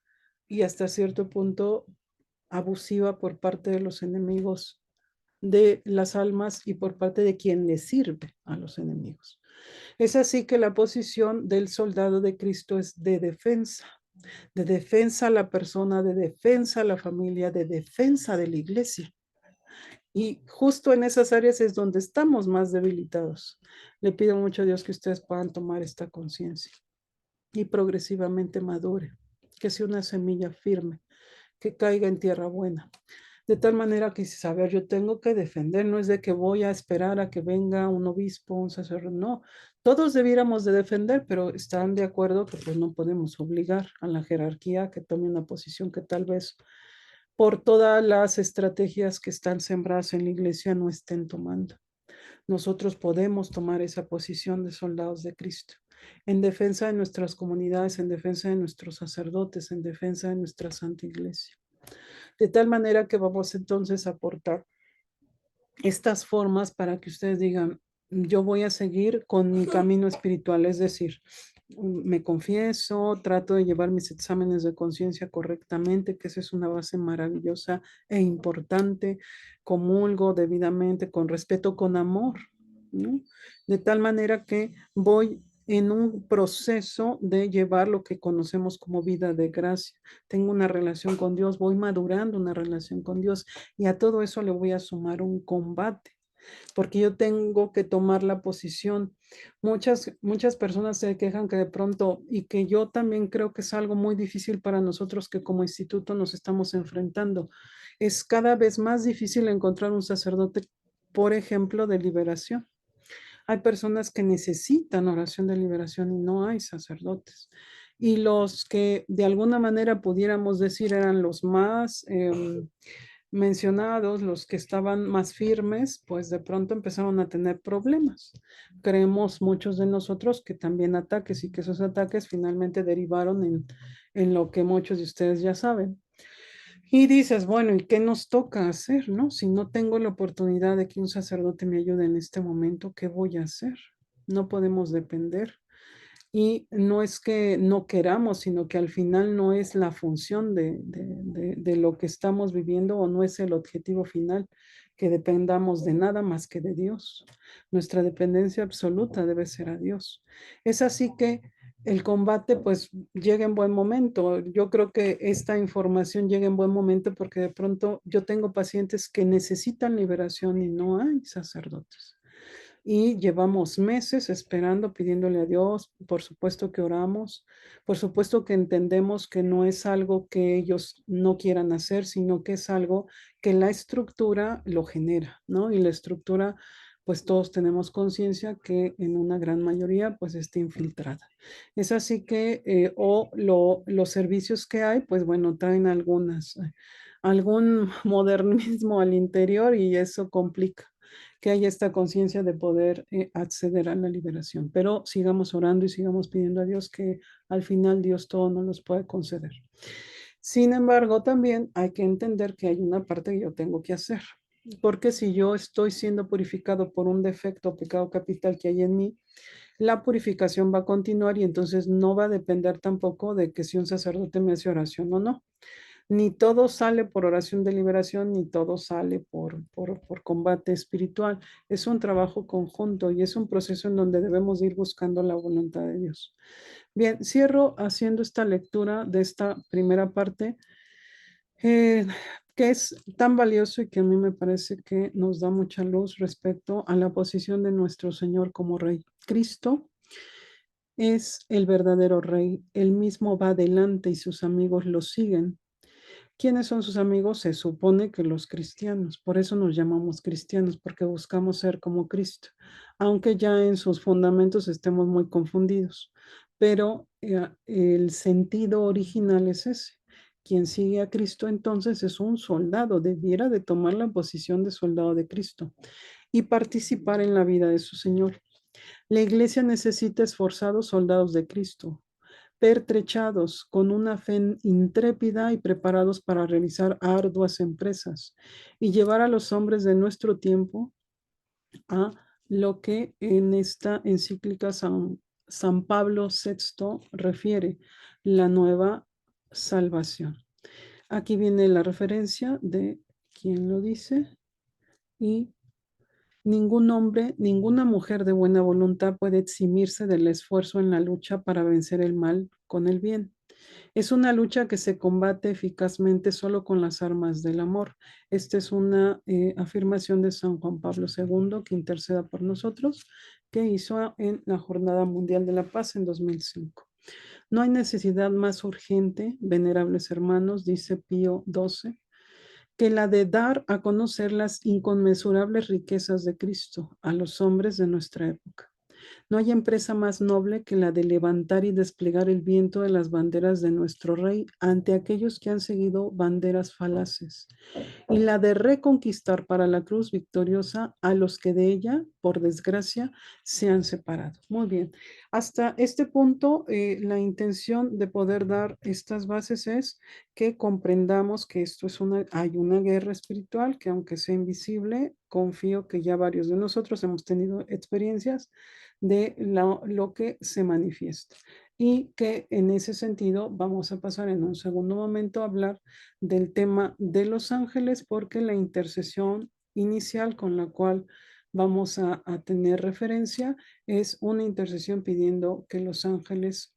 y hasta cierto punto abusiva por parte de los enemigos de las almas y por parte de quien les sirve a los enemigos. Es así que la posición del soldado de Cristo es de defensa a la persona, de defensa a la familia, de defensa de la iglesia. Y justo en esas áreas es donde estamos más debilitados. Le pido mucho a Dios que ustedes puedan tomar esta conciencia y progresivamente madure, que sea una semilla firme, que caiga en tierra buena. De tal manera que, saber, yo tengo que defender, no es de que voy a esperar a que venga un obispo, un sacerdote, no. Todos debiéramos de defender, pero están de acuerdo que pues no podemos obligar a la jerarquía que tome una posición que tal vez por todas las estrategias que están sembradas en la iglesia no estén tomando. Nosotros podemos tomar esa posición de soldados de Cristo, en defensa de nuestras comunidades, en defensa de nuestros sacerdotes, en defensa de nuestra Santa Iglesia. De tal manera que vamos entonces a aportar estas formas para que ustedes digan, yo voy a seguir con mi camino espiritual, es decir, me confieso, trato de llevar mis exámenes de conciencia correctamente, que esa es una base maravillosa e importante, comulgo debidamente, con respeto, con amor, ¿no? De tal manera que voy en un proceso de llevar lo que conocemos como vida de gracia. Tengo una relación con Dios, voy madurando una relación con Dios y a todo eso le voy a sumar un combate, porque yo tengo que tomar la posición. Muchas personas se quejan que de pronto, y que yo también creo que es algo muy difícil para nosotros que como instituto nos estamos enfrentando. Es cada vez más difícil encontrar un sacerdote, por ejemplo, de liberación. Hay personas que necesitan oración de liberación y no hay sacerdotes. Y los que de alguna manera pudiéramos decir eran los más mencionados, los que estaban más firmes, pues de pronto empezaron a tener problemas. Creemos muchos de nosotros que también ataques y que esos ataques finalmente derivaron en lo que muchos de ustedes ya saben. Y dices, bueno, ¿y qué nos toca hacer, no? Si no tengo la oportunidad de que un sacerdote me ayude en este momento, ¿qué voy a hacer? No podemos depender. Y no es que no queramos, sino que al final no es la función de lo que estamos viviendo o no es el objetivo final, que dependamos de nada más que de Dios. Nuestra dependencia absoluta debe ser a Dios. Es así que el combate pues llega en buen momento. Yo creo que esta información llega en buen momento porque de pronto yo tengo pacientes que necesitan liberación y no hay sacerdotes. Y llevamos meses esperando, pidiéndole a Dios, por supuesto que oramos, por supuesto que entendemos que no es algo que ellos no quieran hacer, sino que es algo que la estructura lo genera, ¿no? Y la estructura, pues todos tenemos conciencia que en una gran mayoría, pues está infiltrada. Es así que, los servicios que hay, pues bueno, traen algún modernismo al interior y eso complica que haya esta conciencia de poder acceder a la liberación. Pero sigamos orando y sigamos pidiendo a Dios que al final Dios todo nos los puede conceder. Sin embargo, también hay que entender que hay una parte que yo tengo que hacer. Porque si yo estoy siendo purificado por un defecto o pecado capital que hay en mí, la purificación va a continuar y entonces no va a depender tampoco de que si un sacerdote me hace oración o no. Ni todo sale por oración de liberación, ni todo sale por combate espiritual. Es un trabajo conjunto y es un proceso en donde debemos ir buscando la voluntad de Dios. Bien, cierro haciendo esta lectura de esta primera parte, eh, que es tan valioso y que a mí me parece que nos da mucha luz respecto a la posición de nuestro Señor como Rey. Cristo es el verdadero Rey. Él mismo va adelante y sus amigos lo siguen. ¿Quiénes son sus amigos? Se supone que los cristianos. Por eso nos llamamos cristianos, porque buscamos ser como Cristo, aunque ya en sus fundamentos estemos muy confundidos. Pero el sentido original es ese. Quien sigue a Cristo entonces es un soldado, debiera de tomar la posición de soldado de Cristo y participar en la vida de su Señor. La iglesia necesita esforzados soldados de Cristo, pertrechados con una fe intrépida y preparados para realizar arduas empresas y llevar a los hombres de nuestro tiempo a lo que en esta encíclica San Pablo VI refiere, la nueva salvación. Aquí viene la referencia de quién lo dice y Ningún hombre, ninguna mujer de buena voluntad puede eximirse del esfuerzo en la lucha para vencer el mal con el bien. Es una lucha que se combate eficazmente solo con las armas del amor. Esta es una afirmación de San Juan Pablo II, que interceda por nosotros, que hizo en la Jornada Mundial de la Paz en 2005. No hay necesidad más urgente, venerables hermanos, dice Pío XII, que la de dar a conocer las inconmensurables riquezas de Cristo a los hombres de nuestra época. No hay empresa más noble que la de levantar y desplegar el viento de las banderas de nuestro Rey ante aquellos que han seguido banderas falaces, y la de reconquistar para la cruz victoriosa a los que de ella, por desgracia, se han separado. Muy bien, hasta este punto, la intención de poder dar estas bases es que comprendamos que esto es hay una guerra espiritual que, aunque sea invisible, confío que ya varios de nosotros hemos tenido experiencias de lo que se manifiesta, y que en ese sentido vamos a pasar en un segundo momento a hablar del tema de los ángeles, porque la intercesión inicial con la cual vamos a tener referencia es una intercesión pidiendo que los ángeles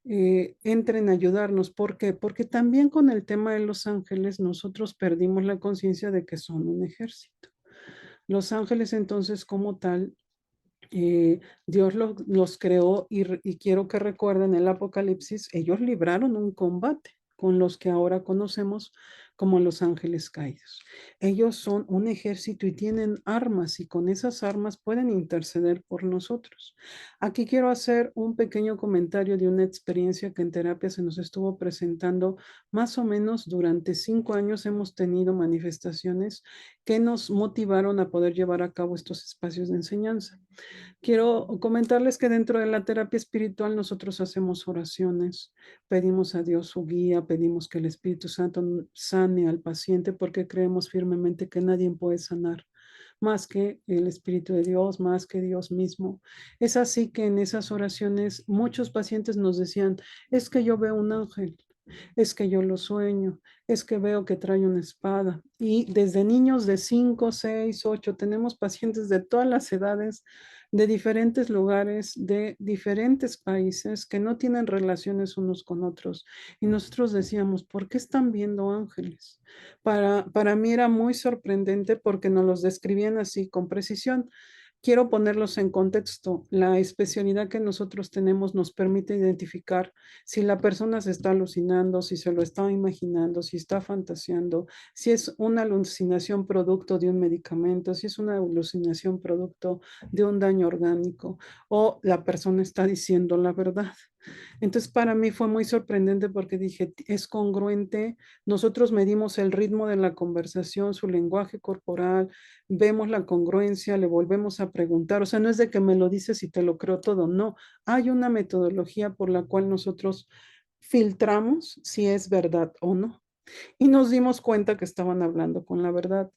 entren a ayudarnos. ¿Por qué? Porque también con el tema de los ángeles nosotros perdimos la conciencia de que son un ejército. Los ángeles entonces como tal, Dios los creó, y quiero que recuerden el Apocalipsis, ellos libraron un combate con los que ahora conocemos como los ángeles caídos. Ellos son un ejército y tienen armas, y con esas armas pueden interceder por nosotros. Aquí quiero hacer un pequeño comentario de una experiencia que en terapia se nos estuvo presentando. Más o menos durante 5 años hemos tenido manifestaciones que nos motivaron a poder llevar a cabo estos espacios de enseñanza. Quiero comentarles que dentro de la terapia espiritual nosotros hacemos oraciones, pedimos a Dios su guía, pedimos que el Espíritu Santo sane al paciente, porque creemos firmemente que nadie puede sanar más que el Espíritu de Dios, más que Dios mismo. Es así que en esas oraciones muchos pacientes nos decían, es que yo veo un ángel, es que yo lo sueño, es que veo que trae una espada. Y desde niños de 5, 6, 8, tenemos pacientes de todas las edades, de diferentes lugares, de diferentes países, que no tienen relaciones unos con otros. Y nosotros decíamos, ¿por qué están viendo ángeles? Para mí era muy sorprendente porque nos los describían así con precisión. Quiero ponerlos en contexto. La especialidad que nosotros tenemos nos permite identificar si la persona se está alucinando, si se lo está imaginando, si está fantaseando, si es una alucinación producto de un medicamento, si es una alucinación producto de un daño orgánico, o la persona está diciendo la verdad. Entonces, para mí fue muy sorprendente porque dije, es congruente. Nosotros medimos el ritmo de la conversación, su lenguaje corporal, vemos la congruencia, le volvemos a preguntar. O sea, no es de que me lo dices y te lo creo todo, no. Hay una metodología por la cual nosotros filtramos si es verdad o no. Y nos dimos cuenta que estaban hablando con la verdad,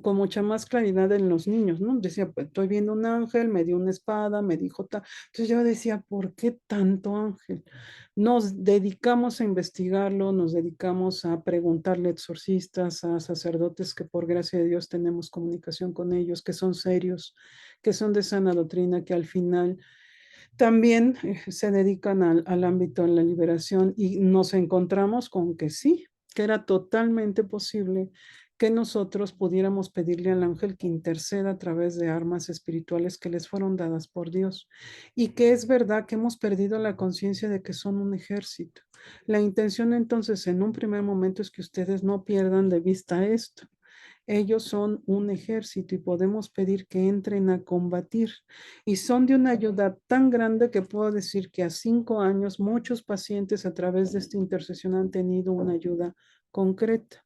con mucha más claridad en los niños, ¿no? Decía, pues estoy viendo un ángel, me dio una espada, me dijo tal. Entonces yo decía, ¿por qué tanto ángel? Nos dedicamos a investigarlo, nos dedicamos a preguntarle a exorcistas, a sacerdotes que por gracia de Dios tenemos comunicación con ellos, que son serios, que son de sana doctrina, que al final también se dedican al ámbito de la liberación, y nos encontramos con que sí, que era totalmente posible que nosotros pudiéramos pedirle al ángel que interceda a través de armas espirituales que les fueron dadas por Dios, y que es verdad que hemos perdido la conciencia de que son un ejército. La intención entonces en un primer momento es que ustedes no pierdan de vista esto. Ellos son un ejército y podemos pedir que entren a combatir. Y son de una ayuda tan grande que puedo decir que a 5 años muchos pacientes a través de esta intercesión han tenido una ayuda concreta,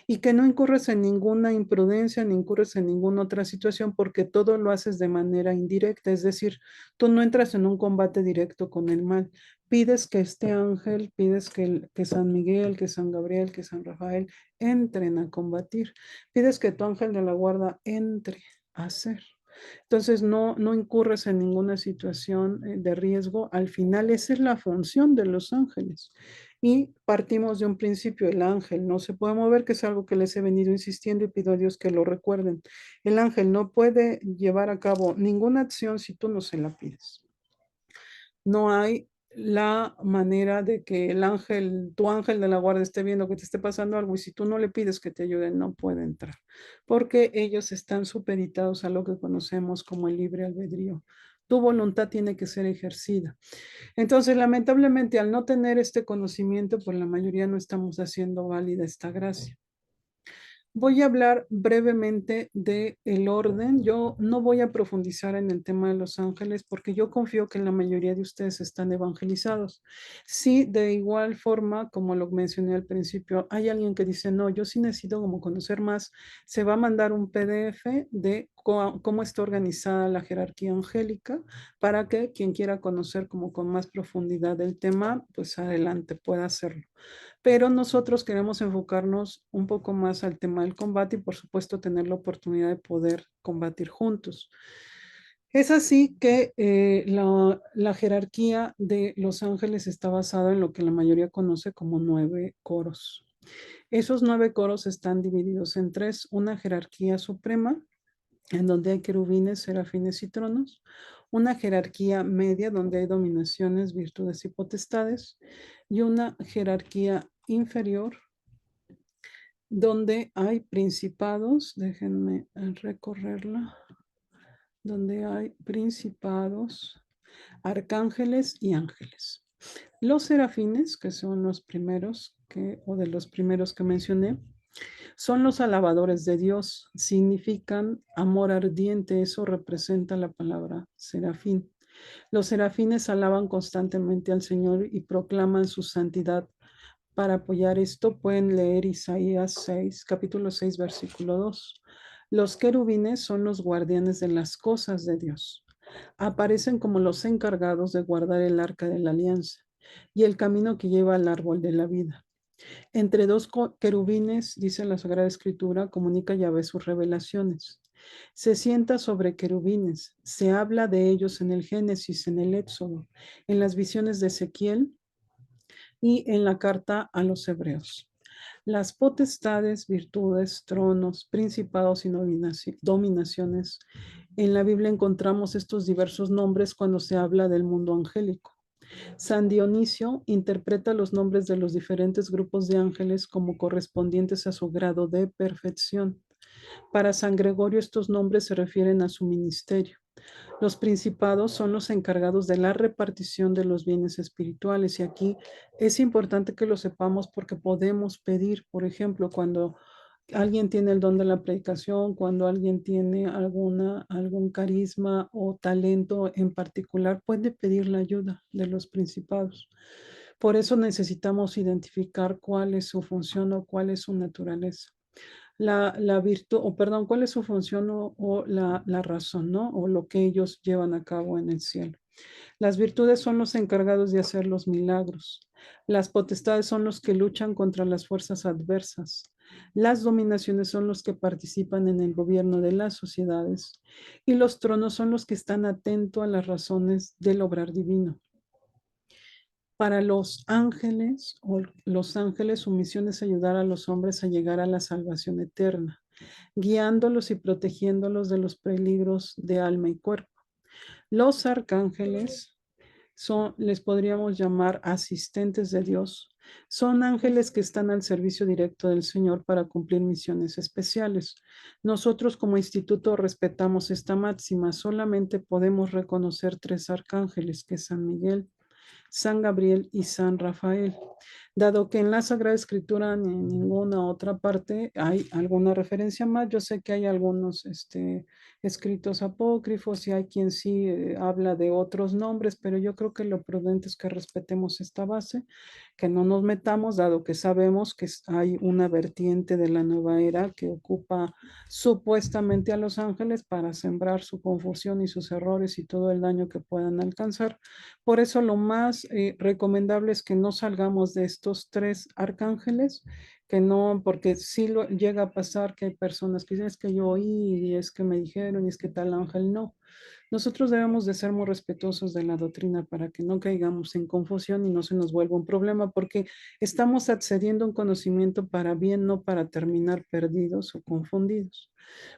y que no incurres en ninguna imprudencia ni incurres en ninguna otra situación, porque todo lo haces de manera indirecta. Es decir, tú no entras en un combate directo con el mal. Pides que este ángel, pides que San Miguel, que San Gabriel, que San Rafael entren a combatir. Pides que tu ángel de la guarda entre a hacer. Entonces no incurres en ninguna situación de riesgo. Al final esa es la función de los ángeles. Y partimos de un principio, el ángel no se puede mover, que es algo que les he venido insistiendo y pido a Dios que lo recuerden. El ángel no puede llevar a cabo ninguna acción si tú no se la pides. No hay la manera de que el ángel, tu ángel de la guarda esté viendo que te esté pasando algo y si tú no le pides que te ayuden, no puede entrar, porque ellos están supeditados a lo que conocemos como el libre albedrío. Tu voluntad tiene que ser ejercida. Entonces, lamentablemente, al no tener este conocimiento, pues la mayoría no estamos haciendo válida esta gracia. Voy a hablar brevemente de el orden. Yo no voy a profundizar en el tema de los ángeles porque yo confío que la mayoría de ustedes están evangelizados. Sí, de igual forma, como lo mencioné al principio, hay alguien que dice, no, yo sí necesito como conocer más, se va a mandar un PDF de cómo está organizada la jerarquía angélica para que quien quiera conocer como con más profundidad el tema, pues adelante pueda hacerlo. Pero nosotros queremos enfocarnos un poco más al tema del combate y por supuesto tener la oportunidad de poder combatir juntos. Es así que la jerarquía de los ángeles está basada en lo que la mayoría conoce como 9 coros. Esos 9 coros están divididos en tres: una jerarquía suprema, en donde hay querubines, serafines y tronos; una jerarquía media, donde hay dominaciones, virtudes y potestades; y una jerarquía inferior, donde hay principados, déjenme recorrerla, donde hay principados, arcángeles y ángeles. Los serafines, que son los primeros o de los primeros que mencioné, son los alabadores de Dios, significan amor ardiente, eso representa la palabra serafín. Los serafines alaban constantemente al Señor y proclaman su santidad. Para apoyar esto pueden leer Isaías 6, capítulo 6, versículo 2. Los querubines son los guardianes de las cosas de Dios. Aparecen como los encargados de guardar el arca de la alianza y el camino que lleva al árbol de la vida. Entre dos querubines, dice la Sagrada Escritura, comunica Yahvé sus revelaciones. Se sienta sobre querubines. Se habla de ellos en el Génesis, en el Éxodo, en las visiones de Ezequiel y en la carta a los hebreos. Las potestades, virtudes, tronos, principados y dominaciones. En la Biblia encontramos estos diversos nombres cuando se habla del mundo angélico. San Dionisio interpreta los nombres de los diferentes grupos de ángeles como correspondientes a su grado de perfección. Para San Gregorio estos nombres se refieren a su ministerio. Los principados son los encargados de la repartición de los bienes espirituales y aquí es importante que lo sepamos porque podemos pedir, por ejemplo, cuando alguien tiene el don de la predicación, cuando alguien tiene algún carisma o talento en particular, puede pedir la ayuda de los principados. Por eso necesitamos identificar cuál es su función o cuál es su naturaleza. La virtud, o perdón, cuál es su función o la razón, ¿no? O lo que ellos llevan a cabo en el cielo. Las virtudes son los encargados de hacer los milagros. Las potestades son los que luchan contra las fuerzas adversas. Las dominaciones son los que participan en el gobierno de las sociedades. Y los tronos son los que están atentos a las razones del obrar divino. Para los ángeles, su misión es ayudar a los hombres a llegar a la salvación eterna, guiándolos y protegiéndolos de los peligros de alma y cuerpo. Los arcángeles les podríamos llamar asistentes de Dios. Son ángeles que están al servicio directo del Señor para cumplir misiones especiales. Nosotros como instituto respetamos esta máxima. Solamente podemos reconocer 3 arcángeles, que es San Miguel, San Gabriel y San Rafael. Dado que en la Sagrada Escritura ni en ninguna otra parte hay alguna referencia más, yo sé que hay algunos escritos apócrifos y hay quien sí habla de otros nombres, pero yo creo que lo prudente es que respetemos esta base, que no nos metamos, dado que sabemos que hay una vertiente de la nueva era que ocupa supuestamente a los ángeles para sembrar su confusión y sus errores y todo el daño que puedan alcanzar. Por eso lo más recomendable es que no salgamos de estos 3 arcángeles, que no, porque sí llega a pasar que hay personas que dicen, es que yo oí y es que me dijeron y es que tal ángel no. Nosotros debemos de ser muy respetuosos de la doctrina para que no caigamos en confusión y no se nos vuelva un problema, porque estamos accediendo a un conocimiento para bien, no para terminar perdidos o confundidos.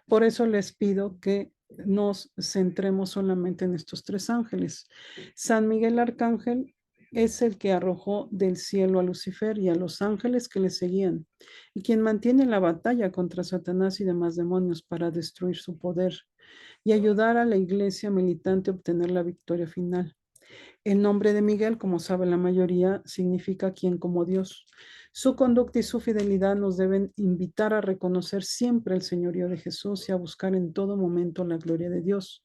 Por eso les pido que nos centremos solamente en estos tres ángeles. San Miguel Arcángel es el que arrojó del cielo a Lucifer y a los ángeles que le seguían, y quien mantiene la batalla contra Satanás y demás demonios para destruir su poder y ayudar a la iglesia militante a obtener la victoria final. El nombre de Miguel, como sabe la mayoría, significa quien como Dios. Su conducta y su fidelidad nos deben invitar a reconocer siempre el señorío de Jesús y a buscar en todo momento la gloria de Dios.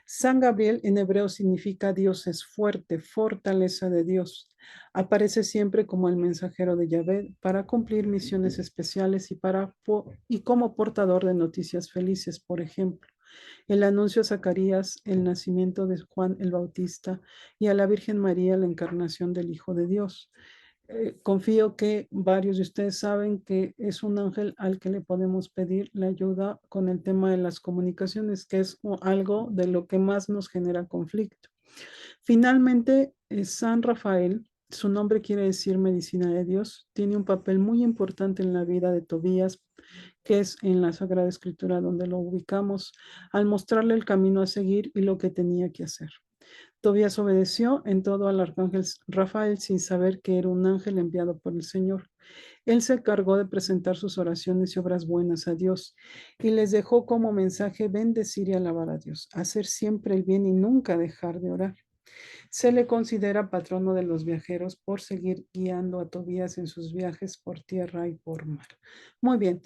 San Gabriel en hebreo significa Dios es fuerte, fortaleza de Dios. Aparece siempre como el mensajero de Yahvé para cumplir misiones especiales y como portador de noticias felices, por ejemplo el anuncio a Zacarías, el nacimiento de Juan el Bautista y a la Virgen María, la encarnación del Hijo de Dios. Confío que varios de ustedes saben que es un ángel al que le podemos pedir la ayuda con el tema de las comunicaciones, que es algo de lo que más nos genera conflicto. Finalmente, San Rafael, su nombre quiere decir medicina de Dios, tiene un papel muy importante en la vida de Tobías, que es en la Sagrada Escritura donde lo ubicamos, al mostrarle el camino a seguir y lo que tenía que hacer. Tobías obedeció en todo al arcángel Rafael sin saber que era un ángel enviado por el Señor. Él se encargó de presentar sus oraciones y obras buenas a Dios y les dejó como mensaje bendecir y alabar a Dios, hacer siempre el bien y nunca dejar de orar. Se le considera patrono de los viajeros por seguir guiando a Tobías en sus viajes por tierra y por mar. Muy bien,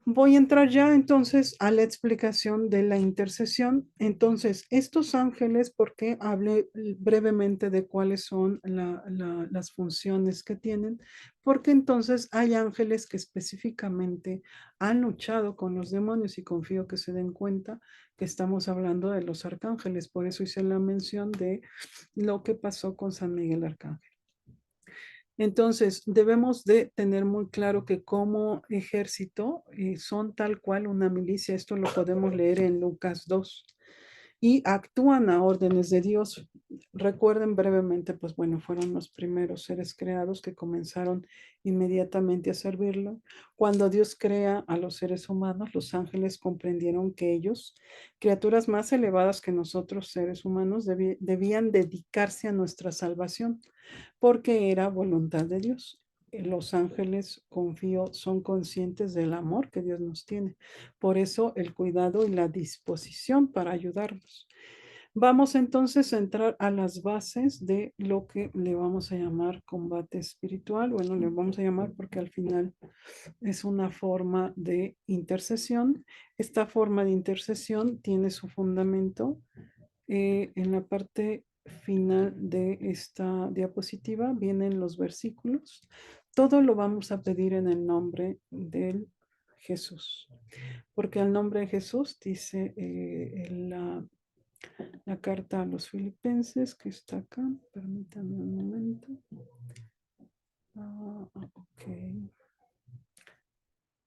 voy a entrar ya entonces a la explicación de la intercesión. Entonces, estos ángeles, porque hablé brevemente de cuáles son las funciones que tienen, porque entonces hay ángeles que específicamente han luchado con los demonios y confío que se den cuenta que estamos hablando de los arcángeles. Por eso hice la mención de lo que pasó con San Miguel Arcángel. Entonces, debemos de tener muy claro que como ejército son tal cual una milicia. Esto lo podemos leer en Lucas 2 y actúan a órdenes de Dios. Recuerden brevemente, pues bueno, fueron los primeros seres creados que comenzaron inmediatamente a servirlo. Cuando Dios crea a los seres humanos, los ángeles comprendieron que ellos, criaturas más elevadas que nosotros, seres humanos, debían dedicarse a nuestra salvación, porque era voluntad de Dios. Los ángeles, confío, son conscientes del amor que Dios nos tiene. Por eso el cuidado y la disposición para ayudarnos. Vamos entonces a entrar a las bases de lo que le vamos a llamar combate espiritual. Bueno, le vamos a llamar porque al final es una forma de intercesión. Esta forma de intercesión tiene su fundamento en la parte final de esta diapositiva. Vienen los versículos. Todo lo vamos a pedir en el nombre del Jesús, porque al nombre de Jesús dice la carta a los filipenses que está acá. Permítanme un momento. Ok.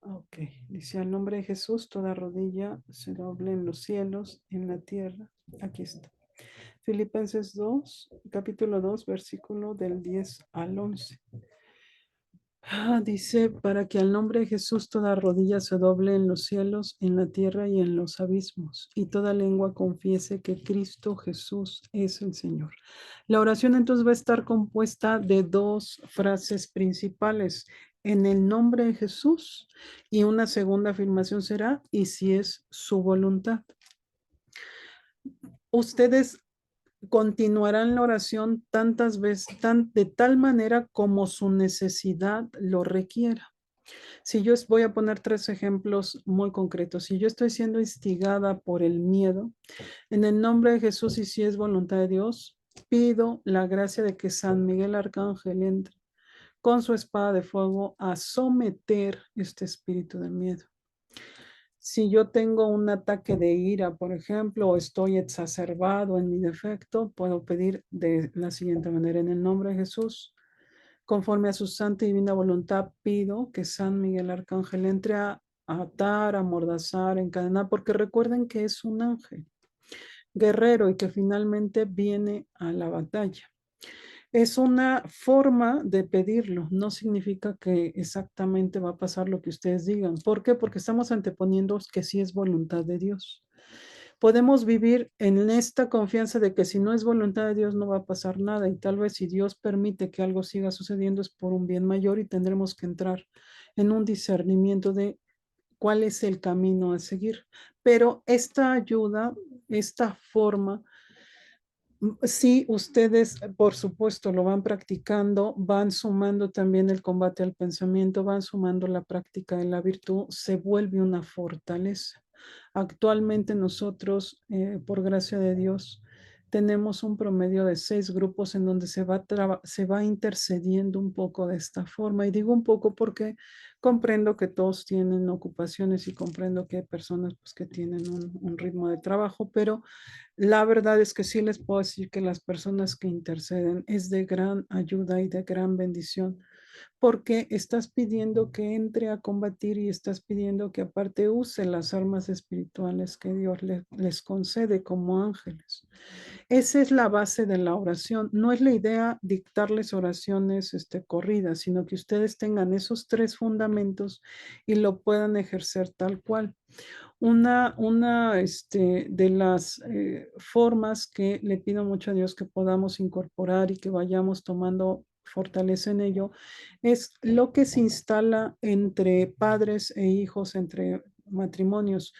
Ok. Dice al nombre de Jesús, toda rodilla se doble en los cielos, en la tierra. Aquí está. Filipenses 2, capítulo 2, versículo del 10 al 11. Dice, para que al nombre de Jesús toda rodilla se doble en los cielos, en la tierra y en los abismos, y toda lengua confiese que Cristo Jesús es el Señor. La oración entonces va a estar compuesta de dos frases principales, en el nombre de Jesús, y una segunda afirmación será, y si es su voluntad. Ustedes continuarán la oración tantas veces, de tal manera como su necesidad lo requiera. Si yo voy a poner tres ejemplos muy concretos, si yo estoy siendo instigada por el miedo, en el nombre de Jesús y si es voluntad de Dios, pido la gracia de que San Miguel Arcángel entre con su espada de fuego a someter este espíritu de miedo. Si yo tengo un ataque de ira, por ejemplo, o estoy exacerbado en mi defecto, puedo pedir de la siguiente manera, en el nombre de Jesús, conforme a su santa y divina voluntad, pido que San Miguel Arcángel entre a atar, amordazar, encadenar, porque recuerden que es un ángel. guerrero y que finalmente viene a la batalla. Es una forma de pedirlo, no significa que exactamente va a pasar lo que ustedes digan. ¿Por qué? Porque estamos anteponiendo que sí es voluntad de Dios. Podemos vivir en esta confianza de que si no es voluntad de Dios no va a pasar nada y tal vez si Dios permite que algo siga sucediendo es por un bien mayor y tendremos que entrar en un discernimiento de cuál es el camino a seguir. Pero esta ayuda, esta forma, si ustedes, por supuesto, lo van practicando, van sumando también el combate al pensamiento, van sumando la práctica de la virtud, se vuelve una fortaleza. Actualmente nosotros, por gracia de Dios, tenemos un promedio de 6 grupos en donde se va intercediendo un poco de esta forma. Y digo un poco porque comprendo que todos tienen ocupaciones y comprendo que hay personas pues, que tienen un ritmo de trabajo, pero la verdad es que sí les puedo decir que las personas que interceden es de gran ayuda y de gran bendición, porque estás pidiendo que entre a combatir y estás pidiendo que aparte use las armas espirituales que Dios les concede como ángeles. Esa es la base de la oración. No es la idea dictarles oraciones corridas, sino que ustedes tengan esos 3 fundamentos y lo puedan ejercer tal cual. Una de las formas que le pido mucho a Dios que podamos incorporar y que vayamos tomando fortaleza en ello es lo que se instala entre padres e hijos, entre matrimonios.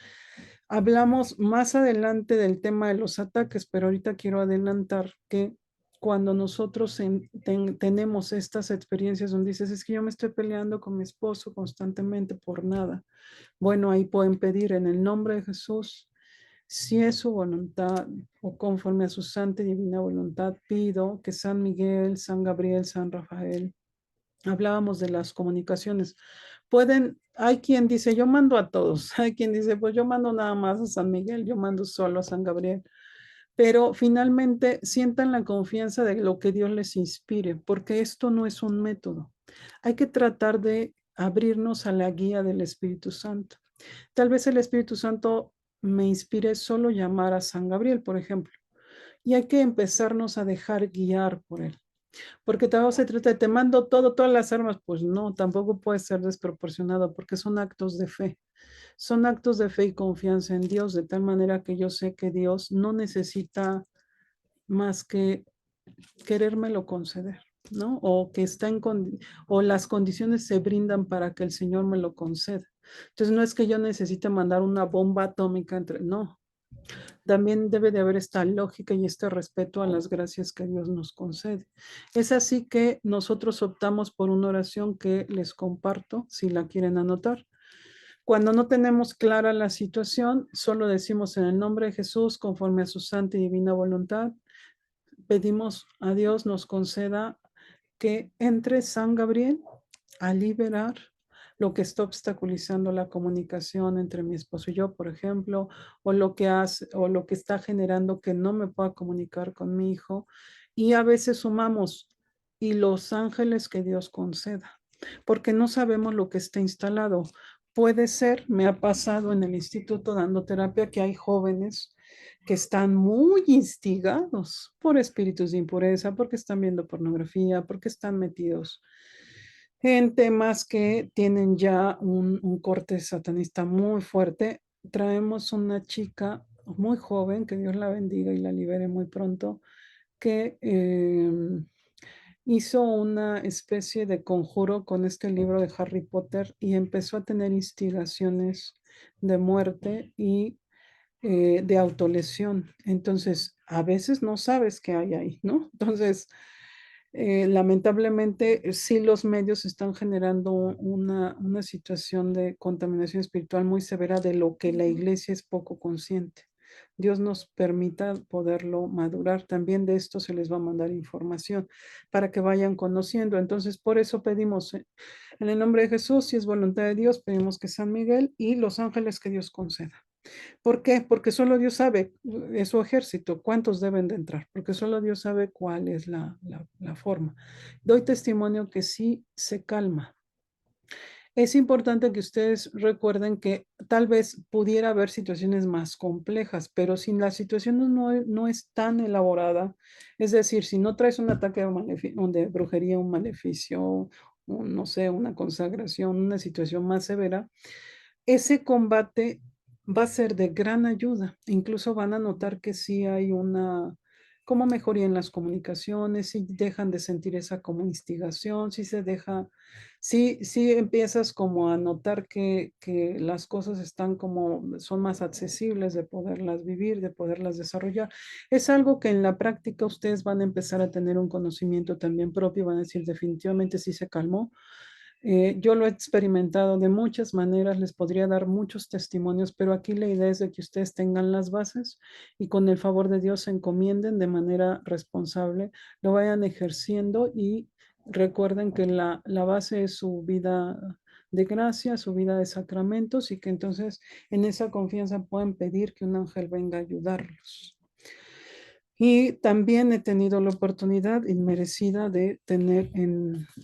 Hablamos más adelante del tema de los ataques, pero ahorita quiero adelantar que cuando nosotros tenemos estas experiencias donde dices, es que yo me estoy peleando con mi esposo constantemente por nada. Bueno, ahí pueden pedir en el nombre de Jesús, si es su voluntad o conforme a su santa y divina voluntad, pido que San Miguel, San Gabriel, San Rafael, hablábamos de las comunicaciones, hay quien dice, yo mando a todos, hay quien dice, pues yo mando nada más a San Miguel, yo mando solo a San Gabriel, pero finalmente sientan la confianza de lo que Dios les inspire, porque esto no es un método. Hay que tratar de abrirnos a la guía del Espíritu Santo. Tal vez el Espíritu Santo me inspire solo llamar a San Gabriel, por ejemplo, y hay que empezarnos a dejar guiar por él. Porque tampoco se trata de te mando todo, todas las armas, pues no, tampoco puede ser desproporcionado porque son actos de fe. Son actos de fe y confianza en Dios, de tal manera que yo sé que Dios no necesita más que querérmelo conceder, ¿no? O que o las condiciones se brindan para que el Señor me lo conceda. Entonces no es que yo necesite mandar una bomba atómica no. También debe de haber esta lógica y este respeto a las gracias que Dios nos concede. Es así que nosotros optamos por una oración que les comparto, si la quieren anotar. Cuando no tenemos clara la situación, solo decimos en el nombre de Jesús, conforme a su santa y divina voluntad, pedimos a Dios nos conceda que entre San Gabriel a liberar lo que está obstaculizando la comunicación entre mi esposo y yo, por ejemplo, o lo que está generando que no me pueda comunicar con mi hijo. Y a veces sumamos, y los ángeles que Dios conceda, porque no sabemos lo que está instalado. Puede ser, me ha pasado en el instituto dando terapia que hay jóvenes que están muy instigados por espíritus de impureza, porque están viendo pornografía, porque están metidos en temas que tienen ya un corte satanista muy fuerte. Traemos una chica muy joven, que Dios la bendiga y la libere muy pronto, que hizo una especie de conjuro con este libro de Harry Potter y empezó a tener instigaciones de muerte y de autolesión. Entonces, a veces no sabes qué hay ahí, ¿no? Entonces, lamentablemente, sí los medios están generando una situación de contaminación espiritual muy severa de lo que la iglesia es poco consciente. Dios nos permita poderlo madurar. También de esto se les va a mandar información para que vayan conociendo. Entonces, por eso pedimos en el nombre de Jesús, si es voluntad de Dios, pedimos que San Miguel y los ángeles que Dios conceda. ¿Por qué? Porque solo Dios sabe, es su ejército, cuántos deben de entrar, porque solo Dios sabe cuál es la forma. Doy testimonio que sí se calma. Es importante que ustedes recuerden que tal vez pudiera haber situaciones más complejas, pero si la situación no es tan elaborada, es decir, si no traes un ataque de brujería, un maleficio, no sé, una consagración, una situación más severa, ese combate va a ser de gran ayuda. Incluso van a notar que sí hay una como mejoría en las comunicaciones, si dejan de sentir esa como instigación, si se deja, si empiezas como a notar que las cosas están como, son más accesibles de poderlas vivir, de poderlas desarrollar. Es algo que en la práctica ustedes van a empezar a tener un conocimiento también propio, van a decir definitivamente sí se calmó. Yo lo he experimentado de muchas maneras, les podría dar muchos testimonios, pero aquí la idea es de que ustedes tengan las bases y con el favor de Dios se encomienden de manera responsable, lo vayan ejerciendo y recuerden que la base es su vida de gracia, su vida de sacramentos y que entonces en esa confianza pueden pedir que un ángel venga a ayudarlos. Y también he tenido la oportunidad inmerecida de tener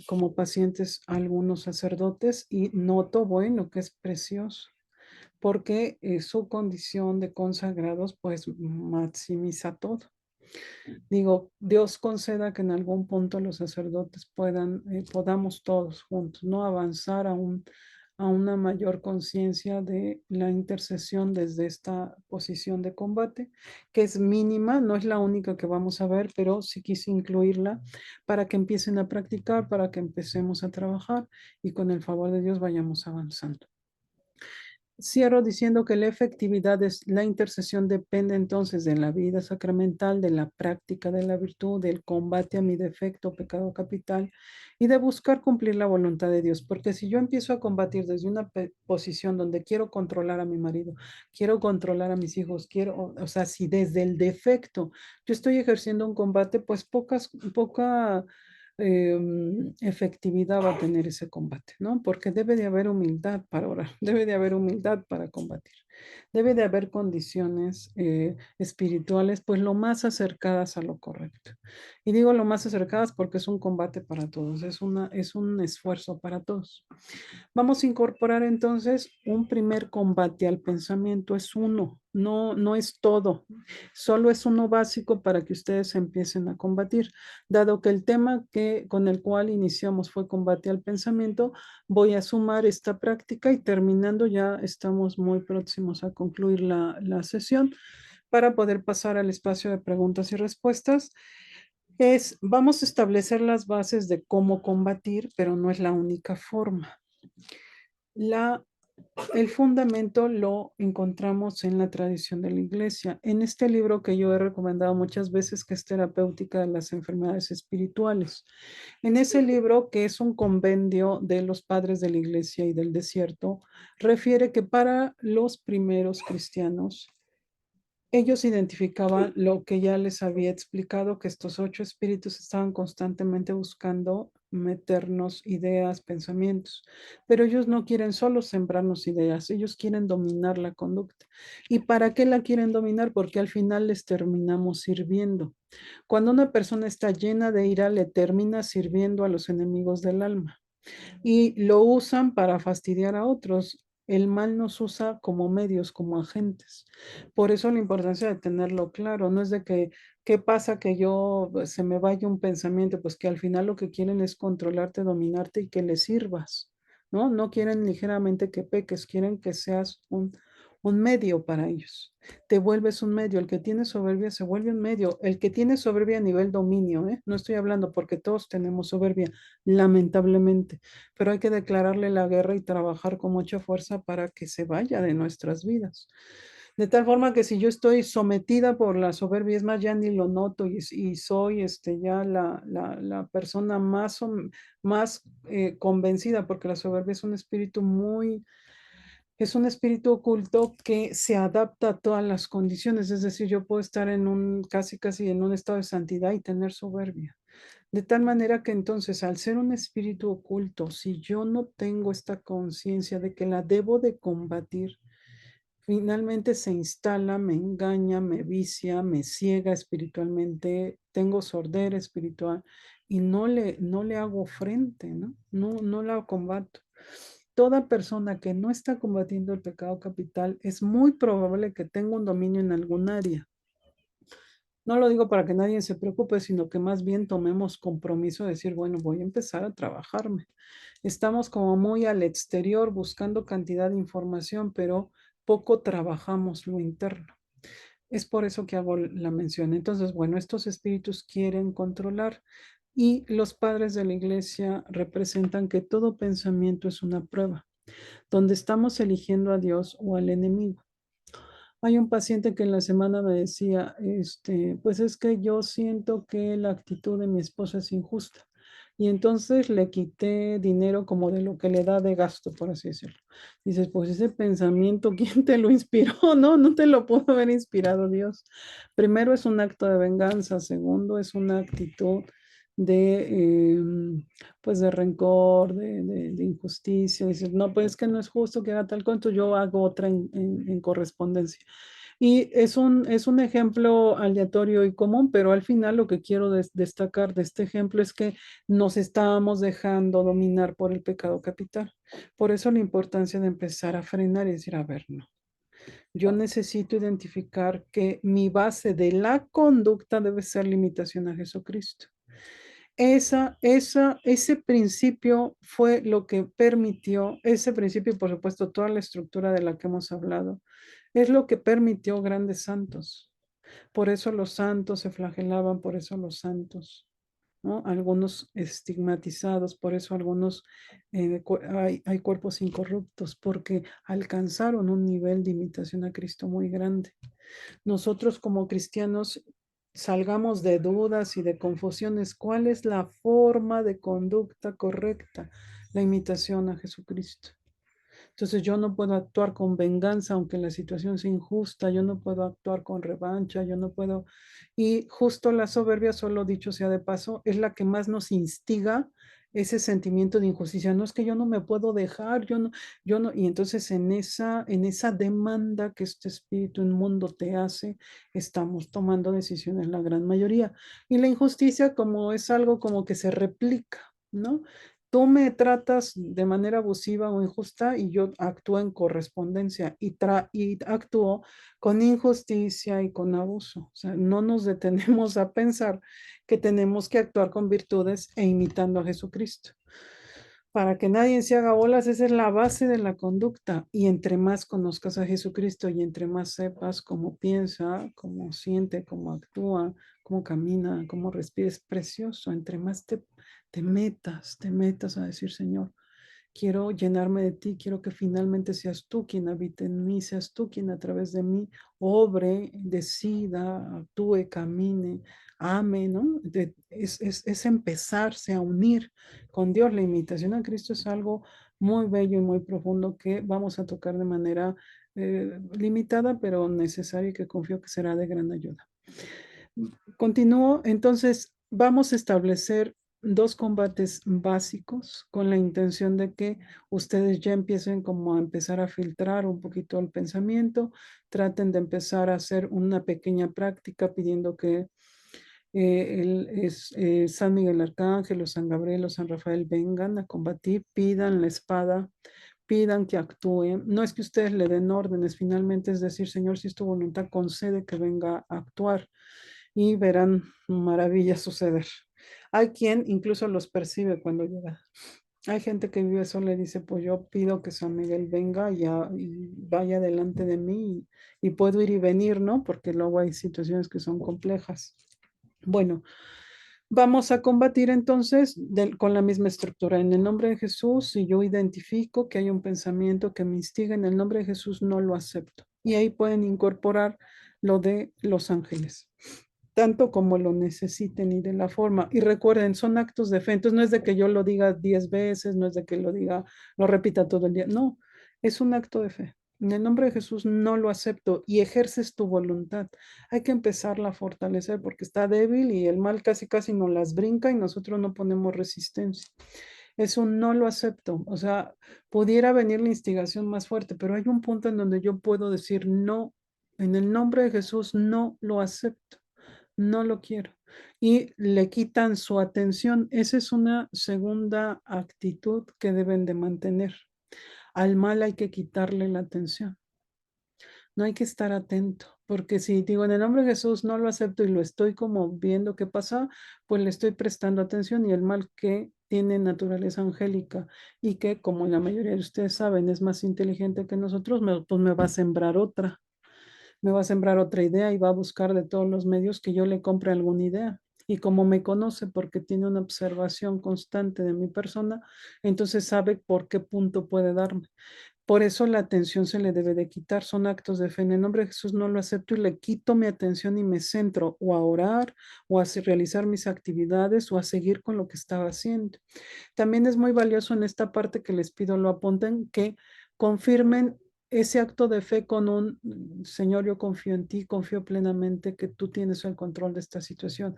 como pacientes algunos sacerdotes y noto, bueno, que es precioso, porque su condición de consagrados pues maximiza todo. Digo, Dios conceda que en algún punto los sacerdotes podamos todos juntos, ¿no? Avanzar a una mayor conciencia de la intercesión desde esta posición de combate, que es mínima, no es la única que vamos a ver, pero sí quise incluirla para que empiecen a practicar, para que empecemos a trabajar y con el favor de Dios vayamos avanzando. Cierro diciendo que la efectividad de la intercesión depende entonces de la vida sacramental, de la práctica de la virtud, del combate a mi defecto, pecado capital y de buscar cumplir la voluntad de Dios. Porque si yo empiezo a combatir desde una posición donde quiero controlar a mi marido, quiero controlar a mis hijos, o sea, si desde el defecto yo estoy ejerciendo un combate, pues poca efectividad va a tener ese combate, ¿no? Porque debe de haber humildad para orar, debe de haber humildad para combatir, debe de haber condiciones espirituales, pues lo más acercadas a lo correcto. Y digo lo más acercadas porque es un combate para todos, es un esfuerzo para todos. Vamos a incorporar entonces un primer combate al pensamiento, es uno, no es todo, solo es uno básico para que ustedes empiecen a combatir. Dado que el tema con el cual iniciamos fue combate al pensamiento, voy a sumar esta práctica y terminando ya estamos muy próximos a concluir la sesión para poder pasar al espacio de preguntas y respuestas. Vamos a establecer las bases de cómo combatir, pero no es la única forma. La, el fundamento lo encontramos en la tradición de la iglesia, en este libro que yo he recomendado muchas veces, que es Terapéutica de las Enfermedades Espirituales. En ese libro, que es un compendio de los padres de la iglesia y del desierto, refiere que para los primeros cristianos, ellos identificaban lo que ya les había explicado, que estos 8 espíritus estaban constantemente buscando meternos ideas, pensamientos, pero ellos no quieren solo sembrarnos ideas, ellos quieren dominar la conducta. ¿Y para qué la quieren dominar? Porque al final les terminamos sirviendo. Cuando una persona está llena de ira, le termina sirviendo a los enemigos del alma y lo usan para fastidiar a otros. El mal nos usa como medios, como agentes. Por eso la importancia de tenerlo claro. No es de que, ¿qué pasa que yo se me vaya un pensamiento? Pues que al final lo que quieren es controlarte, dominarte y que les sirvas, ¿no? No quieren ligeramente que peques, quieren que seas un medio para ellos. Te vuelves un medio. El que tiene soberbia se vuelve un medio. El que tiene soberbia a nivel dominio, ¿eh? No estoy hablando porque todos tenemos soberbia, lamentablemente, pero hay que declararle la guerra y trabajar con mucha fuerza para que se vaya de nuestras vidas. De tal forma que si yo estoy sometida por la soberbia, es más, ya ni lo noto y soy ya la persona más convencida, porque la soberbia es un espíritu es un espíritu oculto que se adapta a todas las condiciones. Es decir, yo puedo estar casi en un estado de santidad y tener soberbia. De tal manera que entonces, al ser un espíritu oculto, si yo no tengo esta conciencia de que la debo de combatir, finalmente se instala, me engaña, me vicia, me ciega espiritualmente, tengo sordera espiritual y no le hago frente, ¿no? No la combato. toda persona que no está combatiendo el pecado capital es muy probable que tenga un dominio en algún área. No lo digo para que nadie se preocupe, sino que más bien tomemos compromiso de decir, bueno, voy a empezar a trabajarme. Estamos como muy al exterior buscando cantidad de información, pero poco trabajamos lo interno. Es por eso que hago la mención. Entonces, bueno, estos espíritus quieren controlar y los padres de la iglesia representan que todo pensamiento es una prueba, donde estamos eligiendo a Dios o al enemigo. Hay un paciente que en la semana me decía, pues es que yo siento que la actitud de mi esposa es injusta. Y entonces le quité dinero como de lo que le da de gasto, por así decirlo. Dices, pues ese pensamiento, ¿quién te lo inspiró? No, no te lo pudo haber inspirado Dios. Primero es un acto de venganza, segundo es una actitud de, pues de rencor, de injusticia. Dices, no, pues es que no es justo que haga tal cosa, yo hago otra en correspondencia. Y es un ejemplo aleatorio y común, pero al final lo que quiero destacar de este ejemplo es que nos estábamos dejando dominar por el pecado capital. Por eso la importancia de empezar a frenar y decir, a ver, no. Yo necesito identificar que mi base de la conducta debe ser la imitación a Jesucristo. Ese principio fue lo que permitió, ese principio y por supuesto toda la estructura de la que hemos hablado, es lo que permitió grandes santos. Por eso los santos se flagelaban, por eso los santos, ¿no? Algunos estigmatizados, por eso algunos hay cuerpos incorruptos, porque alcanzaron un nivel de imitación a Cristo muy grande. Nosotros como cristianos salgamos de dudas y de confusiones. ¿Cuál es la forma de conducta correcta? La imitación a Jesucristo. Entonces yo no puedo actuar con venganza aunque la situación sea injusta, yo no puedo actuar con revancha, yo no puedo. Y justo la soberbia, solo dicho sea de paso, es la que más nos instiga ese sentimiento de injusticia. No es que yo no me puedo dejar, yo no. Y entonces en esa demanda que este espíritu inmundo te hace, estamos tomando decisiones la gran mayoría. Y la injusticia como es algo como que se replica, ¿no? Tú me tratas de manera abusiva o injusta y yo actúo en correspondencia y actúo con injusticia y con abuso. O sea, no nos detenemos a pensar que tenemos que actuar con virtudes e imitando a Jesucristo. Para que nadie se haga bolas, esa es la base de la conducta. Y entre más conozcas a Jesucristo y entre más sepas cómo piensa, cómo siente, cómo actúa, cómo camina, cómo respira, es precioso. Entre más te metas a decir, Señor, quiero llenarme de ti, quiero que finalmente seas tú quien habite en mí, seas tú quien a través de mí obre, decida, actúe, camine, ame, ¿no? Es empezarse a unir con Dios. La imitación a Cristo es algo muy bello y muy profundo que vamos a tocar de manera limitada, pero necesaria y que confío que será de gran ayuda. Continúo, entonces vamos a establecer dos combates básicos con la intención de que ustedes ya empiecen como a empezar a filtrar un poquito el pensamiento, traten de empezar a hacer una pequeña práctica pidiendo que San Miguel Arcángel o San Gabriel o San Rafael vengan a combatir, pidan la espada, pidan que actúen. No es que ustedes le den órdenes, finalmente es decir, Señor, si es tu voluntad, concede que venga a actuar y verán maravillas suceder. Hay quien incluso los percibe cuando llega. Hay gente que vive sola y dice, pues yo pido que San Miguel venga y vaya delante de mí y puedo ir y venir, ¿no? Porque luego hay situaciones que son complejas. Bueno, vamos a combatir entonces con la misma estructura. En el nombre de Jesús, si yo identifico que hay un pensamiento que me instiga, en el nombre de Jesús no lo acepto. Y ahí pueden incorporar lo de los ángeles tanto como lo necesiten y de la forma. Y recuerden, son actos de fe. Entonces no es de que yo lo diga 10 veces, no es de que lo diga, lo repita todo el día. No, es un acto de fe. En el nombre de Jesús no lo acepto y ejerces tu voluntad. Hay que empezarla a fortalecer porque está débil y el mal casi casi nos las brinca y nosotros no ponemos resistencia. Es un no lo acepto. O sea, pudiera venir la instigación más fuerte, pero hay un punto en donde yo puedo decir no, en el nombre de Jesús no lo acepto, no lo quiero. Y le quitan su atención. Esa es una segunda actitud que deben de mantener. Al mal hay que quitarle la atención. No hay que estar atento, porque si digo en el nombre de Jesús no lo acepto y lo estoy como viendo qué pasa, pues le estoy prestando atención y el mal que tiene naturaleza angélica y que, como la mayoría de ustedes saben, es más inteligente que nosotros, pues me va a sembrar otra. Me va a sembrar otra idea y va a buscar de todos los medios que yo le compre alguna idea. Y como me conoce porque tiene una observación constante de mi persona, entonces sabe por qué punto puede darme. Por eso la atención se le debe de quitar, son actos de fe. En el nombre de Jesús no lo acepto y le quito mi atención y me centro o a orar o a realizar mis actividades o a seguir con lo que estaba haciendo. También es muy valioso en esta parte que les pido lo apunten, que confirmen ese acto de fe con un Señor, yo confío en ti, confío plenamente que tú tienes el control de esta situación.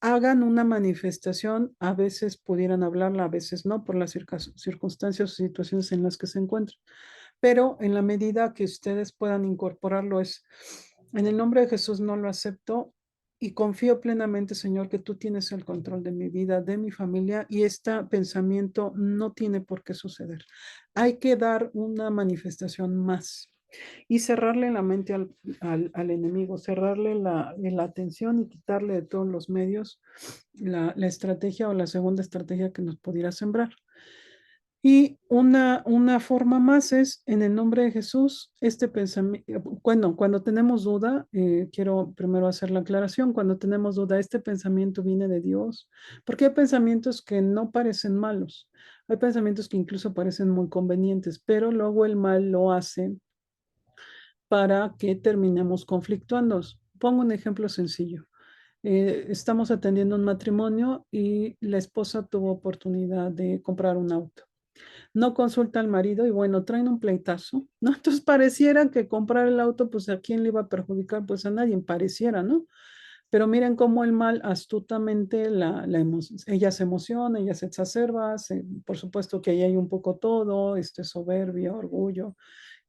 Hagan una manifestación, a veces pudieran hablarla, a veces no, por las circunstancias o situaciones en las que se encuentran. Pero en la medida que ustedes puedan incorporarlo es, en el nombre de Jesús no lo acepto y confío plenamente, Señor, que tú tienes el control de mi vida, de mi familia y este pensamiento no tiene por qué suceder. Hay que dar una manifestación más y cerrarle la mente al enemigo, cerrarle la atención y quitarle de todos los medios la estrategia o la segunda estrategia que nos pudiera sembrar. Y una forma más es, en el nombre de Jesús, este pensamiento, bueno, cuando tenemos duda, quiero primero hacer la aclaración, cuando tenemos duda, este pensamiento viene de Dios, porque hay pensamientos que no parecen malos, hay pensamientos que incluso parecen muy convenientes, pero luego el mal lo hace para que terminemos conflictuando. Pongo un ejemplo sencillo. Estamos atendiendo un matrimonio y la esposa tuvo oportunidad de comprar un auto. No consulta al marido y bueno, traen un pleitazo, ¿no? Entonces pareciera que comprar el auto, pues a quién le iba a perjudicar, pues a nadie, pareciera, ¿no? Pero miren cómo el mal astutamente ella se emociona, ella se exacerba, por supuesto que ahí hay un poco todo, soberbia, orgullo,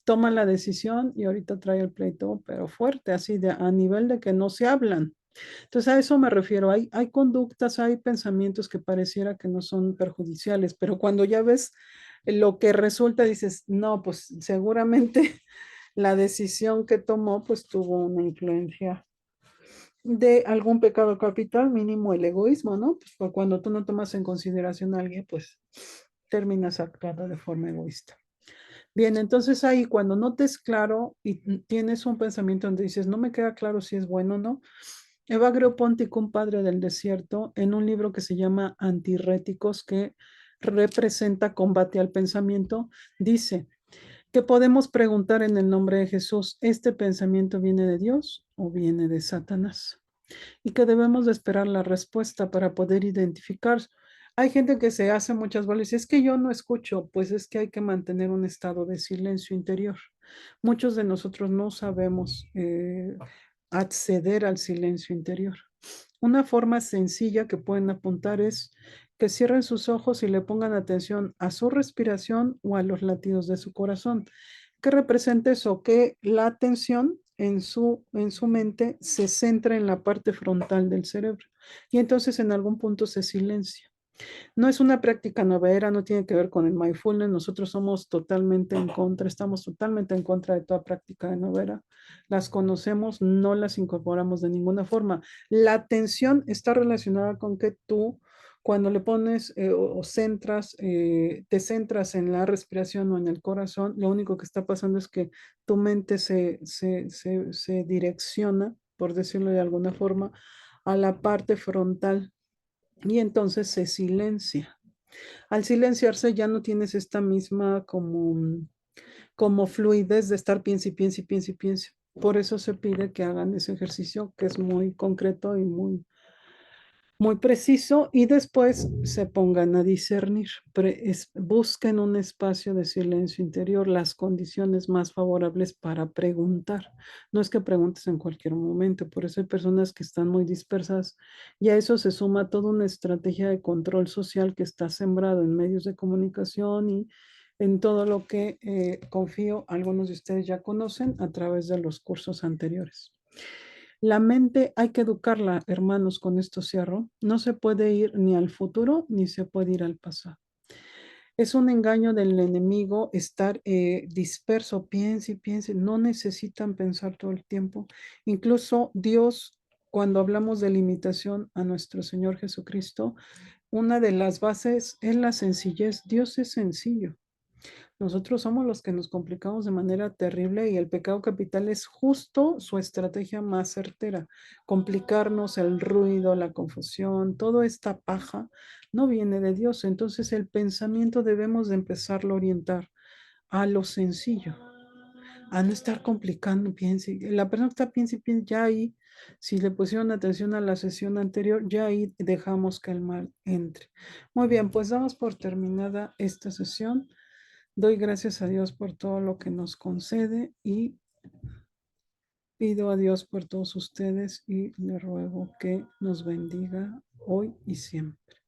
toma la decisión y ahorita trae el pleito, pero fuerte, así a nivel de que no se hablan. Entonces a eso me refiero, hay conductas, hay pensamientos que pareciera que no son perjudiciales, pero cuando ya ves lo que resulta, dices, no, pues seguramente la decisión que tomó pues tuvo una influencia de algún pecado capital, mínimo el egoísmo, ¿no? Pues por cuando tú no tomas en consideración a alguien, pues terminas actuando de forma egoísta. Bien, entonces ahí cuando no te es claro y tienes un pensamiento donde dices, no me queda claro si es bueno o no, Evagrio Póntico, un padre del desierto, en un libro que se llama Antirréticos, que representa combate al pensamiento, dice que podemos preguntar en el nombre de Jesús, ¿este pensamiento viene de Dios o viene de Satanás? Y que debemos de esperar la respuesta para poder identificar. Hay gente que se hace muchas bolas y es que yo no escucho, pues es que hay que mantener un estado de silencio interior. Muchos de nosotros no sabemos acceder al silencio interior. Una forma sencilla que pueden apuntar es que cierren sus ojos y le pongan atención a su respiración o a los latidos de su corazón. ¿Qué representa eso? Que la atención en su mente se centra en la parte frontal del cerebro y entonces en algún punto se silencia. No es una práctica novera, no tiene que ver con el mindfulness. Nosotros somos totalmente en contra, estamos totalmente en contra de toda práctica de novera. Las conocemos, no las incorporamos de ninguna forma. La atención está relacionada con que tú, cuando le pones o centras, te centras en la respiración o en el corazón, lo único que está pasando es que tu mente se direcciona, por decirlo de alguna forma, a la parte frontal y entonces se silencia. Al silenciarse ya no tienes esta misma como fluidez de estar piense y piense y piense y piense. Por eso se pide que hagan ese ejercicio que es muy concreto y muy preciso y después se pongan a discernir, busquen un espacio de silencio interior, las condiciones más favorables para preguntar. No es que preguntes en cualquier momento, por eso hay personas que están muy dispersas y a eso se suma toda una estrategia de control social que está sembrado en medios de comunicación y en todo lo que confío algunos de ustedes ya conocen a través de los cursos anteriores. La mente hay que educarla, hermanos, con esto cierro. No se puede ir ni al futuro ni se puede ir al pasado. Es un engaño del enemigo estar disperso, piense y piense, no necesitan pensar todo el tiempo. Incluso Dios, cuando hablamos de limitación a nuestro Señor Jesucristo, una de las bases es la sencillez. Dios es sencillo. Nosotros somos los que nos complicamos de manera terrible y el pecado capital es justo su estrategia más certera. Complicarnos el ruido, la confusión, toda esta paja no viene de Dios. Entonces el pensamiento debemos de empezarlo a orientar a lo sencillo, a no estar complicando, piense. La persona que está piense, piense, ya ahí, si le pusieron atención a la sesión anterior, ya ahí dejamos que el mal entre. Muy bien, pues damos por terminada esta sesión. Doy gracias a Dios por todo lo que nos concede y pido a Dios por todos ustedes y le ruego que nos bendiga hoy y siempre.